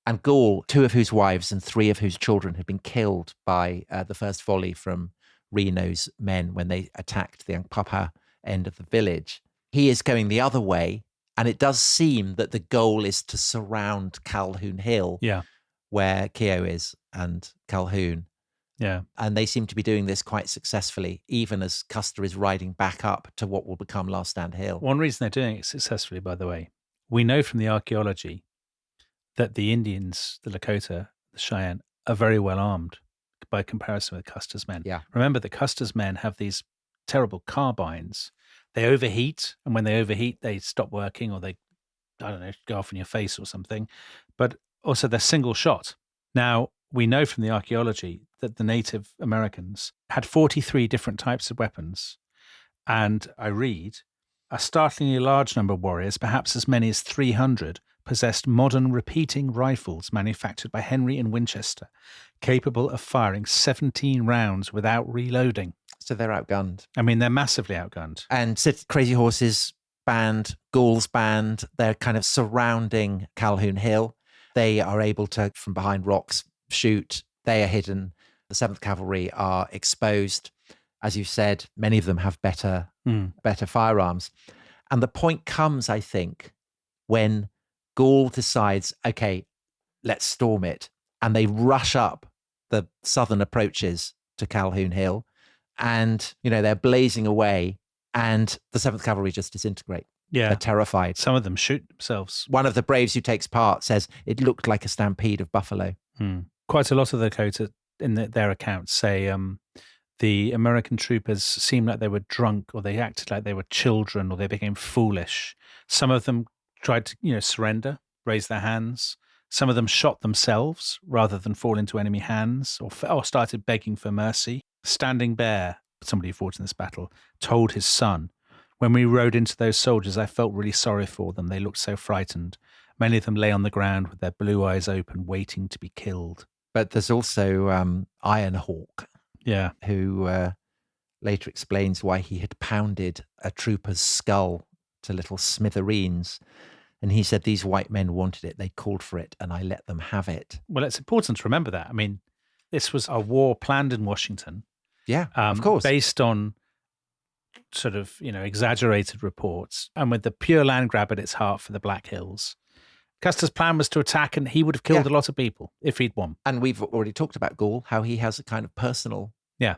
And Gaul, 2 of whose wives and 3 of whose children had been killed by the first volley from Reno's men when they attacked the Angpapa end of the village. He is going the other way, and it does seem that the goal is to surround Calhoun Hill, where Keogh is and Calhoun. Yeah. And they seem to be doing this quite successfully, even as Custer is riding back up to what will become Last Stand Hill. One reason they're doing it successfully, by the way, we know from the archaeology that the Indians, the Lakota, the Cheyenne, are very well armed by comparison with Custer's men. Yeah. Remember that Custer's men have these terrible carbines. They overheat, and when they overheat, they stop working, or they, go off in your face or something. But also they're single shot. Now, we know from the archaeology that the Native Americans had 43 different types of weapons. And I read, a startlingly large number of warriors, perhaps as many as 300, possessed modern repeating rifles manufactured by Henry and Winchester, capable of firing 17 rounds without reloading. So they're outgunned. I mean, they're massively outgunned. And Crazy Horse's band, Gaul's band, they're kind of surrounding Calhoun Hill. They are able to, from behind rocks, shoot. They are hidden. The 7th Cavalry are exposed. As you said, many of them have better firearms. And the point comes, I think, when Gaul decides, okay, let's storm it. and they rush up the southern approaches to Calhoun Hill, and, they're blazing away, and the 7th Cavalry just disintegrate. Yeah. They're terrified. Some of them shoot themselves. One of the braves who takes part says it looked like a stampede of buffalo. Quite a lot of the Lakota in their accounts say the American troopers seemed like they were drunk, or they acted like they were children, or they became foolish. Some of them tried to, surrender, raise their hands. Some of them shot themselves rather than fall into enemy hands, or started begging for mercy. Standing Bear, somebody who fought in this battle, told his son, "When we rode into those soldiers, I felt really sorry for them. They looked so frightened. Many of them lay on the ground with their blue eyes open, waiting to be killed." But there's also Iron Hawk, Yeah. who later explains why he had pounded a trooper's skull to little smithereens. And he said, these white men wanted it. They called for it, and I let them have it. Well, it's important to remember that. I mean, this was a war planned in Washington. Yeah, of course. Based on sort of, exaggerated reports, and with the pure land grab at its heart for the Black Hills. Custer's plan was to attack, and he would have killed a lot of people if he'd won. And we've already talked about Gaul, how he has a kind of personal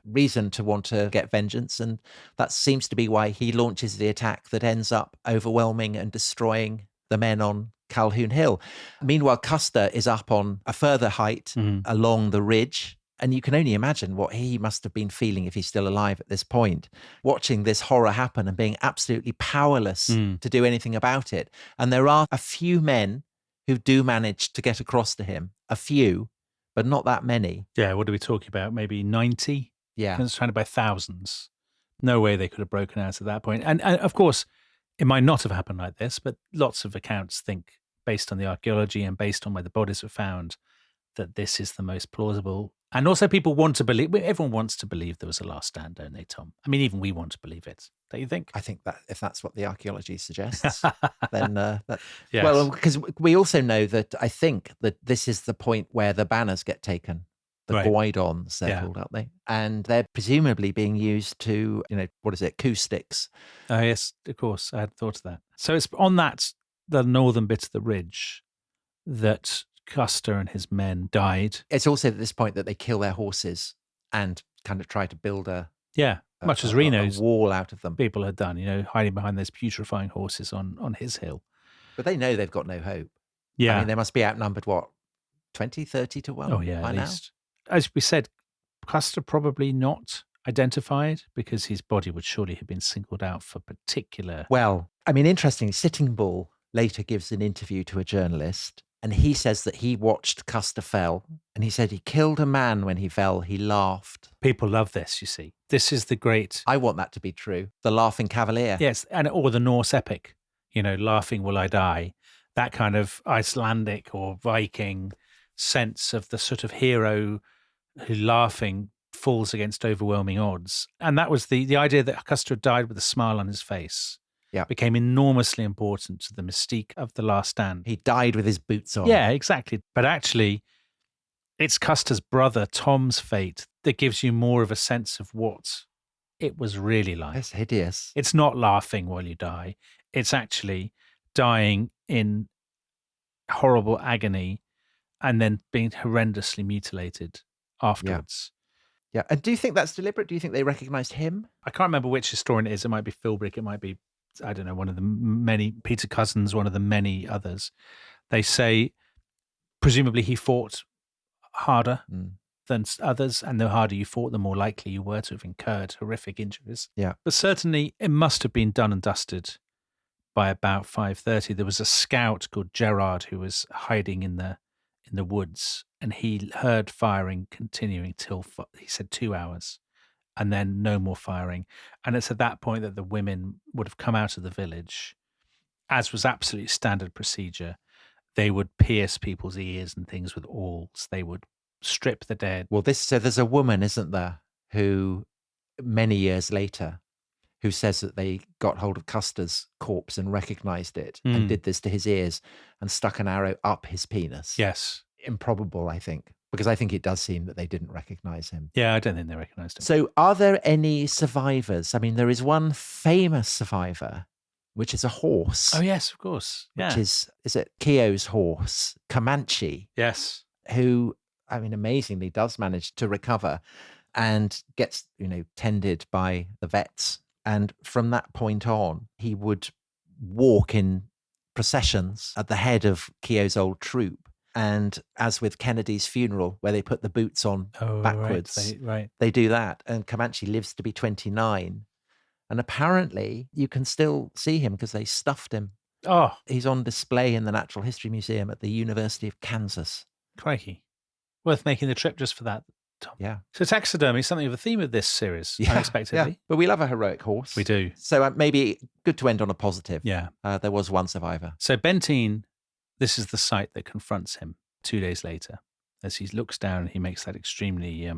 reason to want to get vengeance. And that seems to be why he launches the attack that ends up overwhelming and destroying the men on Calhoun Hill. Meanwhile, Custer is up on a further height along the ridge. And you can only imagine what he must have been feeling if he's still alive at this point, watching this horror happen and being absolutely powerless to do anything about it. And there are a few men who do manage to get across to him, a few, but not that many. Yeah, what are we talking about? Maybe 90? Yeah. It's surrounded by thousands. No way they could have broken out at that point. And of course, it might not have happened like this, but lots of accounts think, based on the archaeology and based on where the bodies were found, that this is the most plausible. And also people want to believe, everyone wants to believe there was a last stand, don't they, Tom? I mean, even we want to believe it, don't you think? I think that if that's what the archaeology suggests, then yes. Well, because we also know that I think that this is the point where the banners get taken, the guidons, they're called, aren't they? And they're presumably being used to, coup sticks. Oh, yes, of course. I had thought of that. So it's on the northern bit of the ridge, that Custer and his men died. It's also at this point that they kill their horses and kind of try to build much as Reno's a wall out of them. People had done, hiding behind those putrefying horses on his hill. But they know they've got no hope. Yeah. I mean, they must be outnumbered, 20, 30 to 1? Oh, yeah, by at now? least. As we said, Custer probably not identified, because his body would surely have been singled out for particular. Well, I mean, interestingly, Sitting Bull later gives an interview to a journalist, and he says that he watched Custer fell, and he said he killed a man when he fell. He laughed. People love this, you see. This is the great... I want that to be true. The Laughing Cavalier. Yes, or the Norse epic, laughing will I die. That kind of Icelandic or Viking sense of the sort of hero who laughing falls against overwhelming odds. And that was the idea that Custer died with a smile on his face. Yeah. Became enormously important to the mystique of the last stand. He died with his boots on. Yeah, exactly. But actually, it's Custer's brother, Tom's fate, that gives you more of a sense of what it was really like. It's hideous. It's not laughing while you die. It's actually dying in horrible agony and then being horrendously mutilated afterwards. Yeah. And do you think that's deliberate? Do you think they recognized him? I can't remember which historian it is. It might be Philbrick. It might be, I don't know, one of the many, Peter Cousins, one of the many others. They say, presumably he fought harder than others, and the harder you fought, the more likely you were to have incurred horrific injuries. Yeah. But certainly it must have been done and dusted by about 5:30. There was a scout called Gerard who was hiding in the woods, and he heard firing continuing till, he said, 2 hours. And then no more firing. And it's at that point that the women would have come out of the village, as was absolutely standard procedure. They would pierce people's ears and things with awls. They would strip the dead. Well, so there's a woman, isn't there, who many years later, who says that they got hold of Custer's corpse and recognized it and did this to his ears and stuck an arrow up his penis. Yes. Improbable, I think. Because I think it does seem that they didn't recognize him. Yeah, I don't think they recognized him. So are there any survivors? I mean, there is one famous survivor, which is a horse. Oh, yes, of course. Yeah. Which is it Keogh's horse, Comanche? Yes. Who amazingly does manage to recover and gets, tended by the vets. And from that point on, he would walk in processions at the head of Keogh's old troop. And as with Kennedy's funeral, where they put the boots on backwards, Right. they do that. And Comanche lives to be 29. And apparently you can still see him because they stuffed him. Oh, He's on display in the Natural History Museum at the University of Kansas. crikey. Worth making the trip just for that, Tom. Yeah. So taxidermy is something of a theme of this series, Yeah, unexpectedly. yeah. But we love a heroic horse. We do. So maybe good to end on a positive. Yeah. There was one survivor. So Benteen, this is the sight that confronts him 2 days later. As he looks down, he makes that extremely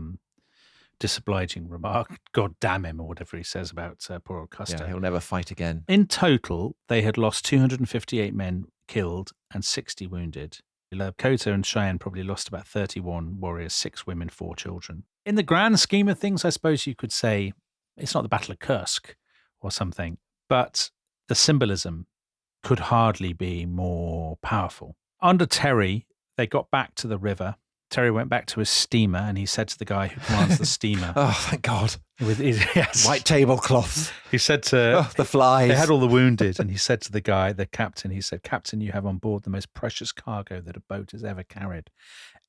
disobliging remark, God damn him, or whatever he says about poor old Custer. Yeah, he'll never fight again. In total, they had lost 258 men killed and 60 wounded. Lakota and Cheyenne probably lost about 31 warriors, 6 women, 4 children. In the grand scheme of things, I suppose you could say it's not the Battle of Kursk or something, but the symbolism could hardly be more powerful. Under Terry, they got back to the river. Terry went back to his steamer and he said to the guy who commands the steamer. Oh, thank God. Yes. White tablecloths. He said to... the flies. They had all the wounded, and he said to the guy, the captain, he said, Captain, you have on board the most precious cargo that a boat has ever carried.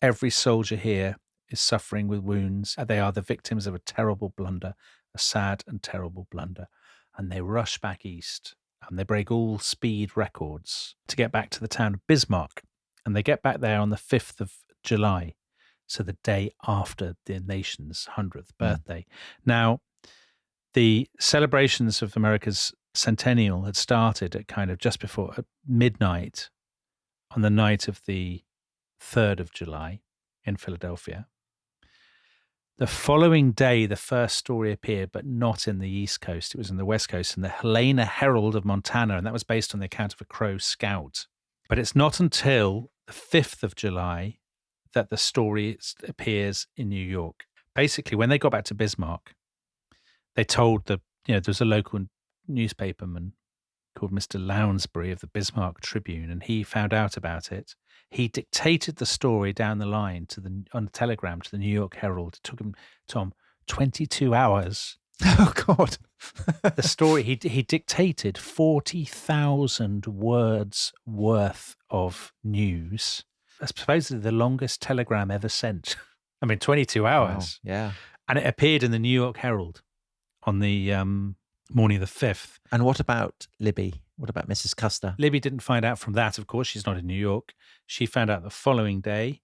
Every soldier here is suffering with wounds. They are the victims of a terrible blunder, a sad and terrible blunder. And they rush back east, and they break all speed records to get back to the town of Bismarck. And they get back there on the 5th of July, so the day after the nation's 100th birthday. Now, the celebrations of America's centennial had started at kind of just before midnight on the night of the 3rd of July in Philadelphia. The following day, the first story appeared, but not in the East Coast. It was in the West Coast, in the Helena Herald of Montana, and that was based on the account of a Crow scout. But it's not until the 5th of July that the story appears in New York. Basically, when they got back to Bismarck, they told there's a local newspaperman called Mr. Lounsbury of the Bismarck Tribune, and he found out about it. He dictated the story down the line on a telegram to the New York Herald. It took him, Tom, 22 hours. Oh, God. The story, he dictated 40,000 words worth of news. That's supposedly the longest telegram ever sent. 22 hours. Wow. Yeah. And it appeared in the New York Herald on the morning of the 5th. And what about Libby? What about Mrs. Custer? Libby didn't find out from that, of course. She's not in New York. She found out the following day.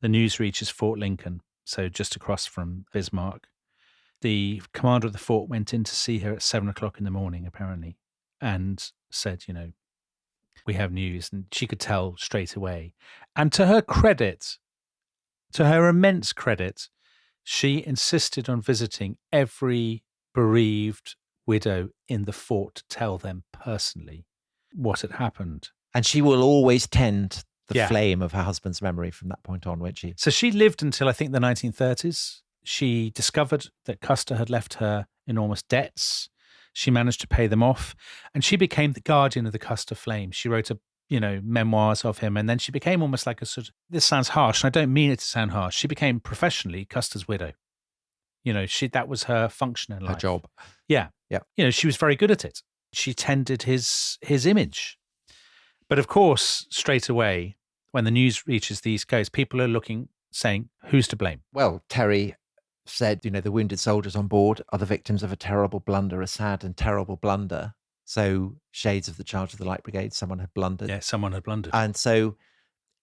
The news reaches Fort Lincoln, so just across from Bismarck. The commander of the fort went in to see her at 7 o'clock in the morning, apparently, and said, we have news. And she could tell straight away. And to her credit, to her immense credit, she insisted on visiting every bereaved widow in the fort to tell them personally what had happened. And she will always tend the Yeah. flame of her husband's memory from that point on, won't she? So she lived until, I think, the 1930s. She discovered that Custer had left her enormous debts. She managed to pay them off, and she became the guardian of the Custer flame. She wrote memoirs of him, and then she became almost like a sort of, this sounds harsh, and I don't mean it to sound harsh. She became professionally Custer's widow. That was her function in life. Her job. Yeah. Yeah. She was very good at it. She tended his image. But of course, straight away, when the news reaches the East Coast, people are saying, who's to blame? Well, Terry said, the wounded soldiers on board are the victims of a terrible blunder, a sad and terrible blunder. So shades of the charge of the Light Brigade, someone had blundered. Yeah, someone had blundered. And so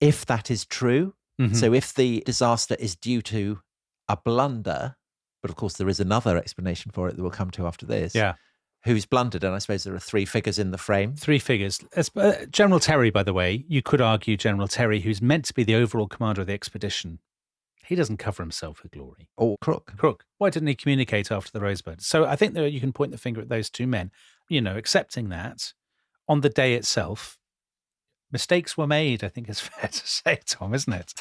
if that is true, so if the disaster is due to a blunder, but of course there is another explanation for it that we'll come to after this. Yeah. Who's blundered? And I suppose there are 3 figures in the frame. 3 figures. General Terry, by the way, you could argue General Terry, who's meant to be the overall commander of the expedition, he doesn't cover himself with glory. Or Crook. Why didn't he communicate after the Rosebud? So I think that you can point the finger at those 2 men. Accepting that, on the day itself, mistakes were made, I think is fair to say, Tom, isn't it?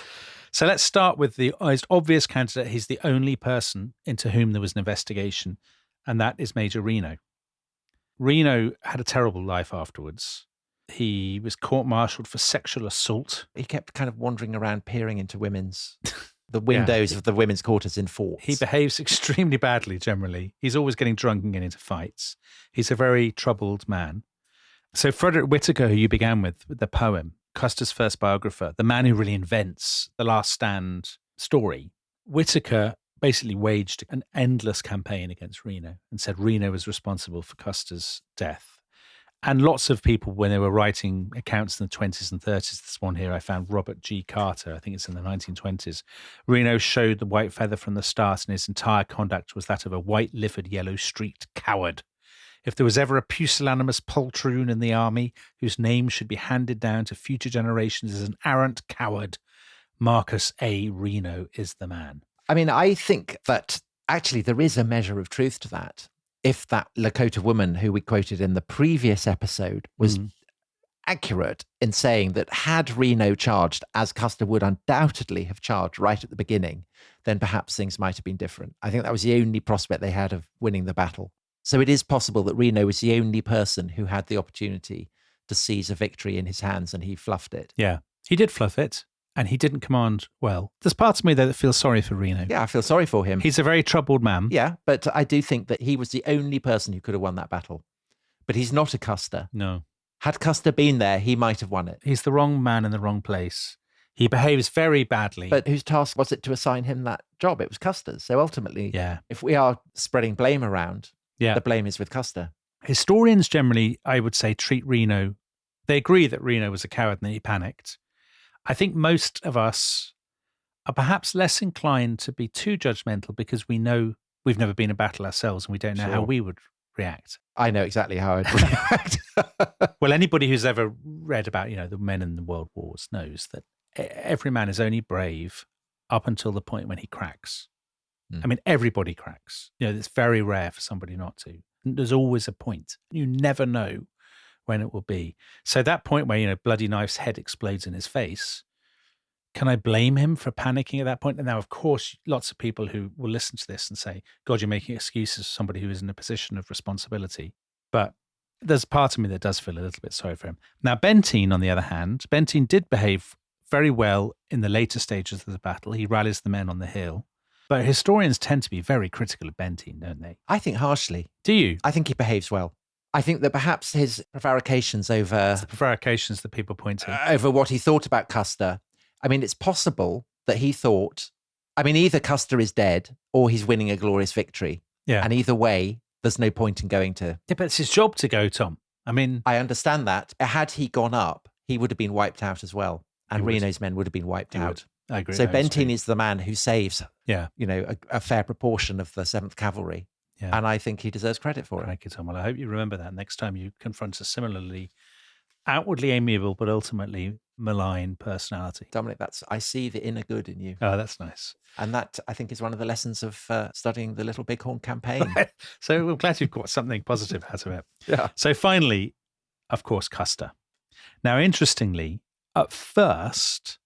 So let's start with the most obvious candidate. He's the only person into whom there was an investigation, and that is Major Reno. Reno had a terrible life afterwards. He was court-martialed for sexual assault. He kept kind of wandering around, peering into women's the windows of the women's quarters in forts. He behaves extremely badly generally. He's always getting drunk and getting into fights. He's a very troubled man. So Frederick Whitaker, who you began with the poem, Custer's first biographer, the man who really invents the Last Stand story, Whitaker basically waged an endless campaign against Reno and said Reno was responsible for Custer's death. And lots of people, when they were writing accounts in the 20s and 30s, this one here I found, Robert G. Carter, I think it's in the 1920s, Reno showed the white feather from the start, and his entire conduct was that of a white-livered, yellow-streaked coward. If there was ever a pusillanimous poltroon in the army whose name should be handed down to future generations as an arrant coward, Marcus A. Reno is the man. I mean, I think that actually there is a measure of truth to that. If that Lakota woman who we quoted in the previous episode was accurate in saying that had Reno charged, as Custer would undoubtedly have charged right at the beginning, then perhaps things might have been different. I think that was the only prospect they had of winning the battle. So it is possible that Reno was the only person who had the opportunity to seize a victory in his hands, and he fluffed it. Yeah, he did fluff it. And he didn't command well. There's parts of me, though, that feels sorry for Reno. Yeah, I feel sorry for him. He's a very troubled man. Yeah, but I do think that he was the only person who could have won that battle. But he's not a Custer. No. Had Custer been there, he might have won it. He's the wrong man in the wrong place. He behaves very badly. But whose task was it to assign him that job? It was Custer's. So ultimately, if we are spreading blame around, the blame is with Custer. Historians generally, I would say, treat Reno. They agree that Reno was a coward and that he panicked. I think most of us are perhaps less inclined to be too judgmental because we know we've never been in battle ourselves and we don't know how we would react. I know exactly how I'd react. Well, anybody who's ever read about, the men in the world wars knows that every man is only brave up until the point when he cracks. I mean, everybody cracks. It's very rare for somebody not to. There's always a point. You never know when it will be. So that point where, Bloody Knife's head explodes in his face, can I blame him for panicking at that point? And now, of course, lots of people who will listen to this and say, God, you're making excuses for somebody who is in a position of responsibility. But there's part of me that does feel a little bit sorry for him. Now, Benteen, on the other hand, Benteen did behave very well in the later stages of the battle. He rallies the men on the hill. But historians tend to be very critical of Benteen, don't they? I think harshly. Do you? I think he behaves well. I think that perhaps his prevarications over... It's the prevarications that people point to. Over what he thought about Custer. I mean, it's possible that he thought... I mean, either Custer is dead or he's winning a glorious victory. Yeah. And either way, there's no point in going to... Yeah, but it's his job to go, Tom. I mean... I understand that. Had he gone up, he would have been wiped out as well. And Reno's men would have been wiped out. I agree. So Benteen is the man who saves, a fair proportion of the 7th Cavalry. Yeah. And I think he deserves credit for it. Thank you, Tom. Well, I hope you remember that next time you confront a similarly outwardly amiable but ultimately malign personality. Dominic, I see the inner good in you. Oh, that's nice. And that, I think, is one of the lessons of studying the Little Bighorn campaign. So we're glad you've got something positive out of it. Yeah. So finally, of course, Custer. Now, interestingly, at first,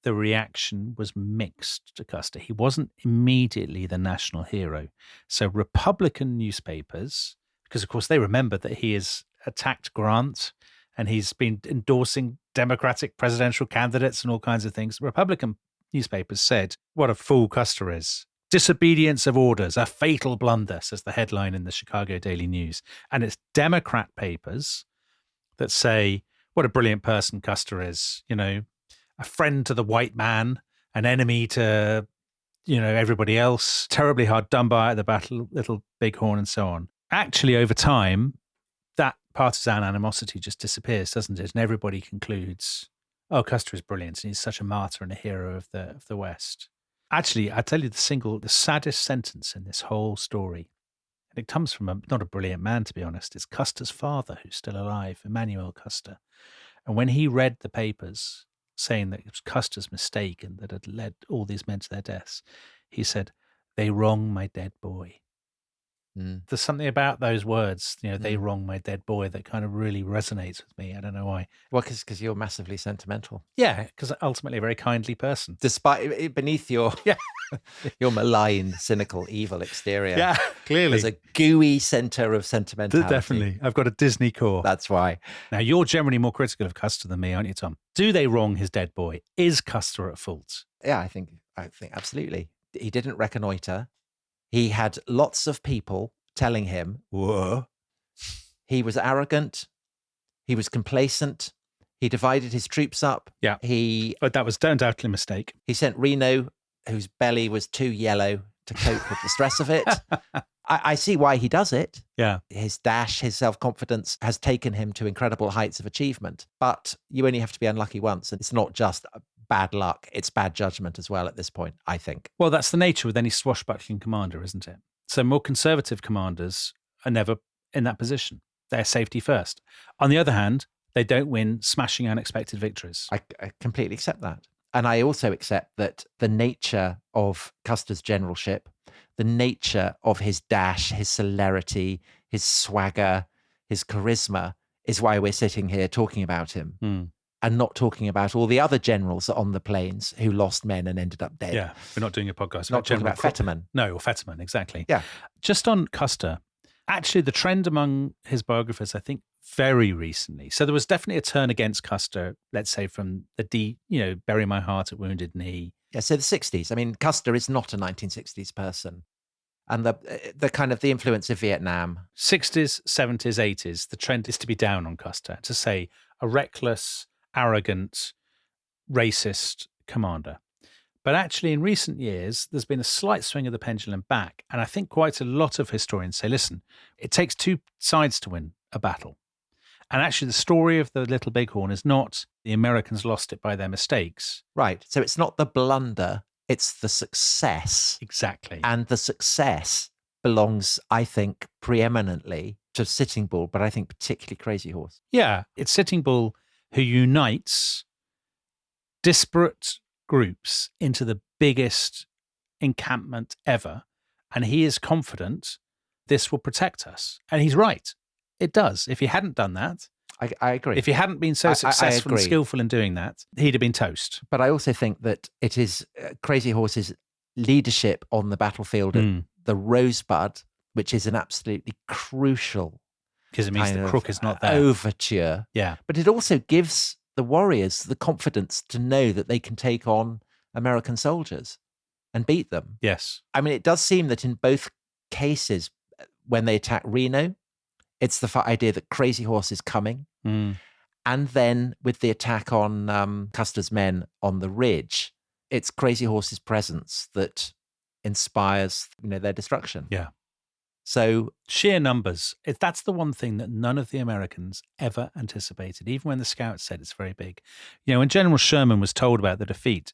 the reaction was mixed to Custer. He wasn't immediately the national hero. So Republican newspapers, because of course they remember that he has attacked Grant and he's been endorsing Democratic presidential candidates and all kinds of things. Republican newspapers said, what a fool Custer is. Disobedience of orders, a fatal blunder, says the headline in the Chicago Daily News. And it's Democrat papers that say, what a brilliant person Custer is, a friend to the white man, an enemy to, everybody else, terribly hard done by at the battle, Little Bighorn and so on. Actually, over time, that partisan animosity just disappears, doesn't it? And everybody concludes, oh, Custer is brilliant and he's such a martyr and a hero of the West. Actually, I tell you the saddest sentence in this whole story, and it comes from not a brilliant man, to be honest. It's Custer's father, who's still alive, Emmanuel Custer. And when he read the papers saying that it was Custer's mistake and that had led all these men to their deaths, he said, they wrong my dead boy. There's something about those words, they wrong my dead boy, that kind of really resonates with me. I don't know why. Well, because you're massively sentimental. Yeah, because ultimately a very kindly person. Despite, beneath your your malign, cynical, evil exterior. Yeah, clearly. There's a gooey center of sentimentality. Definitely. I've got a Disney core. That's why. Now, you're generally more critical of Custer than me, aren't you, Tom? Do they wrong his dead boy? Is Custer at fault? Yeah, I think I think absolutely. He didn't reconnoiter. He had lots of people telling him, whoa. He was arrogant. He was complacent. He divided his troops up. Yeah. But that was undoubtedly a mistake. He sent Reno, whose belly was too yellow to cope with the stress of it. I see why he does it. Yeah. His dash, his self-confidence has taken him to incredible heights of achievement. But you only have to be unlucky once. And it's not just bad luck. It's bad judgment as well at this point, I think. Well, that's the nature with any swashbuckling commander, isn't it? So more conservative commanders are never in that position. They're safety first. On the other hand, they don't win smashing unexpected victories. I completely accept that. And I also accept that the nature of Custer's generalship, the nature of his dash, his celerity, his swagger, his charisma is why we're sitting here talking about him and not talking about all the other generals on the plains who lost men and ended up dead. Yeah, we're not doing a podcast Not talking about Fetterman. No, or Fetterman, exactly. Yeah. Just on Custer, actually the trend among his biographers, I think, very recently. So there was definitely a turn against Custer, let's say from the bury my heart at Wounded Knee. Yeah, so the 60s. I mean, Custer is not a 1960s person. And the kind of the influence of Vietnam. 60s, 70s, 80s, the trend is to be down on Custer, to say a reckless, arrogant, racist commander. But actually, in recent years, there's been a slight swing of the pendulum back. And I think quite a lot of historians say, listen, it takes two sides to win a battle. And actually, the story of the Little Bighorn is not the Americans lost it by their mistakes. Right. So it's not the blunder, it's the success. Exactly. And the success belongs, I think, preeminently to Sitting Bull, but I think particularly Crazy Horse. Yeah, it's Sitting Bull who unites disparate groups into the biggest encampment ever. And he is confident this will protect us. And he's right. It does. If he hadn't done that, I agree. If he hadn't been so successful I and skillful in doing that, he'd have been toast. But I also think that it is Crazy Horse's leadership on the battlefield at the Rosebud, which is an absolutely crucial because it means the crook is not there. Overture. Yeah. But it also gives the warriors the confidence to know that they can take on American soldiers and beat them. Yes. I mean, it does seem that in both cases, when they attack Reno, it's the idea that Crazy Horse is coming. And then with the attack on Custer's men on the ridge, it's Crazy Horse's presence that inspires, their destruction. Yeah. So sheer numbers. That's the one thing that none of the Americans ever anticipated, even when the scouts said it's very big. When General Sherman was told about the defeat,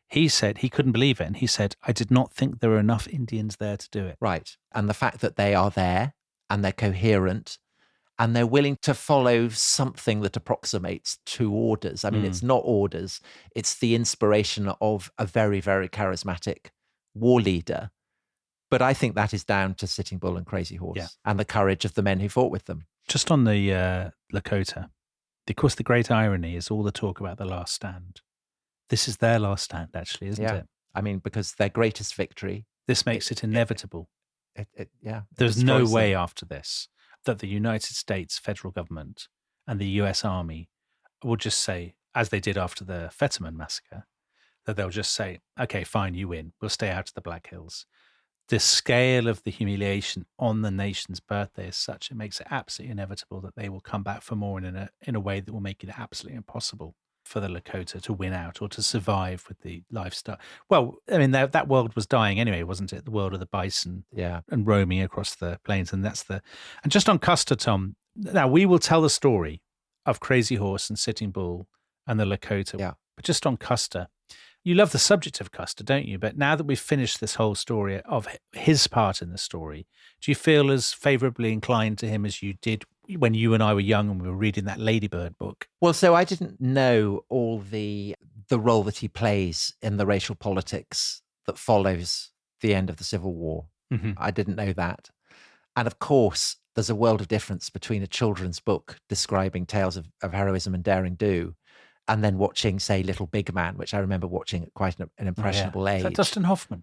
he said he couldn't believe it. And he said, I did not think there were enough Indians there to do it. Right. And the fact that they are there and they're coherent and they're willing to follow something that approximates to orders. I mean, it's not orders. It's the inspiration of a very, very charismatic war leader. But I think that is down to Sitting Bull and Crazy Horse and the courage of the men who fought with them. Just on the Lakota, of course, the great irony is all the talk about the last stand. This is their last stand, actually, isn't it? I mean, because their greatest victory. This makes it inevitable. There's It no destroys way them. after this that the United States federal government and the US Army will just say, as they did after the Fetterman massacre, that they'll just say, okay, fine, you win. We'll stay out of the Black Hills. The scale of the humiliation on the nation's birthday is such, it makes it absolutely inevitable that they will come back for more in a way that will make it absolutely impossible for the Lakota to win out or to survive with the lifestyle. Well, I mean, that world was dying anyway, wasn't it? The world of the bison and roaming across the plains. And just on Custer, Tom, now we will tell the story of Crazy Horse and Sitting Bull and the Lakota. Yeah. But just on Custer, you love the subject of Custer, don't you? But now that we've finished this whole story of his part in the story, do you feel as favorably inclined to him as you did when you and I were young and we were reading that Ladybird book? Well, so I didn't know all the role that he plays in the racial politics that follows the end of the Civil War. Mm-hmm. I didn't know that. And of course, there's a world of difference between a children's book describing tales of heroism and daring do and then watching, say, Little Big Man, which I remember watching at quite an impressionable age. Is that Dustin Hoffman?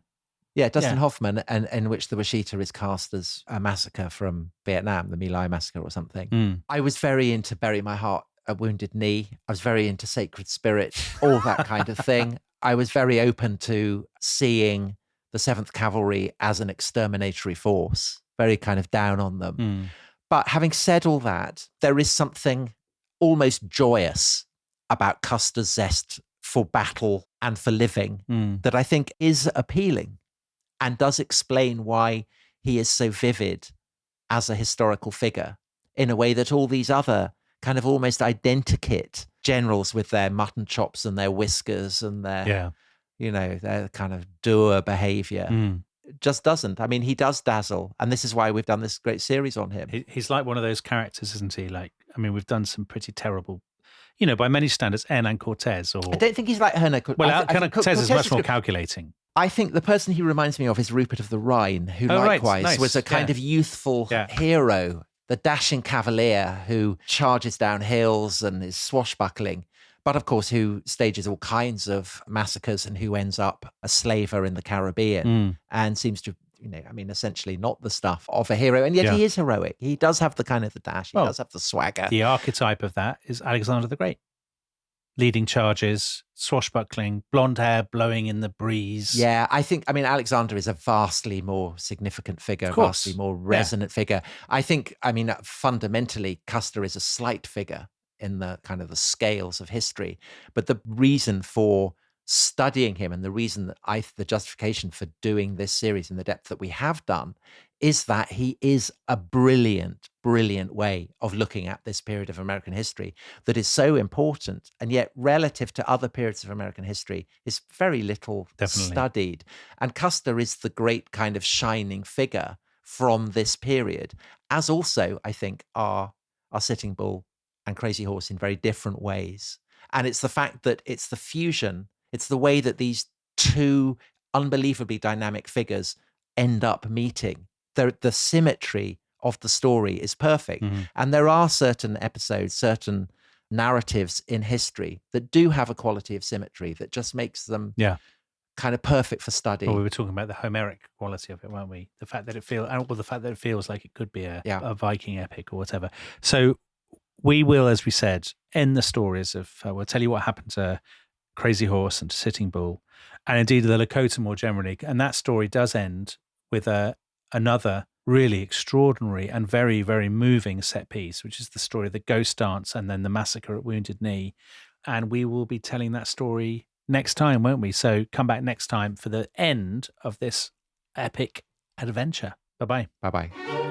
Yeah, Dustin Hoffman, and in which the Washita is cast as a massacre from Vietnam, the My Lai massacre or something. I was very into Bury My Heart, A Wounded Knee. I was very into Sacred Spirit, all that kind of thing. I was very open to seeing the 7th Cavalry as an exterminatory force, very kind of down on them. But having said all that, there is something almost joyous about Custer's zest for battle and for living that I think is appealing and does explain why he is so vivid as a historical figure in a way that all these other kind of almost identikit generals with their mutton chops and their whiskers and their, their kind of dour behavior just doesn't. I mean, he does dazzle. And this is why we've done this great series on him. He's like one of those characters, isn't he? Like, I mean, we've done some pretty terrible, by many standards, Hernan Cortez. Or I don't think he's like Hernan Cortez. Well, Hernan Cortez is much more calculating. I think the person he reminds me of is Rupert of the Rhine, who likewise was a kind of youthful hero, the dashing cavalier who charges down hills and is swashbuckling, but of course who stages all kinds of massacres and who ends up a slaver in the Caribbean and seems to, essentially not the stuff of a hero. And yet he is heroic. He does have the kind of the dash. He does have the swagger. The archetype of that is Alexander the Great. Leading charges, swashbuckling, blonde hair blowing in the breeze. Yeah, Alexander is a vastly more significant figure, vastly more resonant figure. I think, fundamentally, Custer is a slight figure in the kind of the scales of history. But the reason for studying him and the reason that the justification for doing this series in the depth that we have done is that he is a brilliant way of looking at this period of American history that is so important, and yet relative to other periods of American history is very little studied. And Custer is the great kind of shining figure from this period, as also, I think, are Sitting Bull and Crazy Horse in very different ways. And it's the fact that it's the fusion, it's the way that these two unbelievably dynamic figures end up meeting. The symmetry of the story is perfect. And there are certain episodes, certain narratives in history that do have a quality of symmetry that just makes them kind of perfect for study. Well, we were talking about the Homeric quality of it, weren't we? The fact that it feels like it could be a Viking epic or whatever. So we will, as we said, end the stories of, we'll tell you what happened to Crazy Horse and to Sitting Bull, and indeed the Lakota more generally. And that story does end with another really extraordinary and very, very moving set piece, which is the story of the ghost dance and then the massacre at Wounded Knee. And we will be telling that story next time, won't we? So come back next time for the end of this epic adventure. Bye-bye. Bye-bye.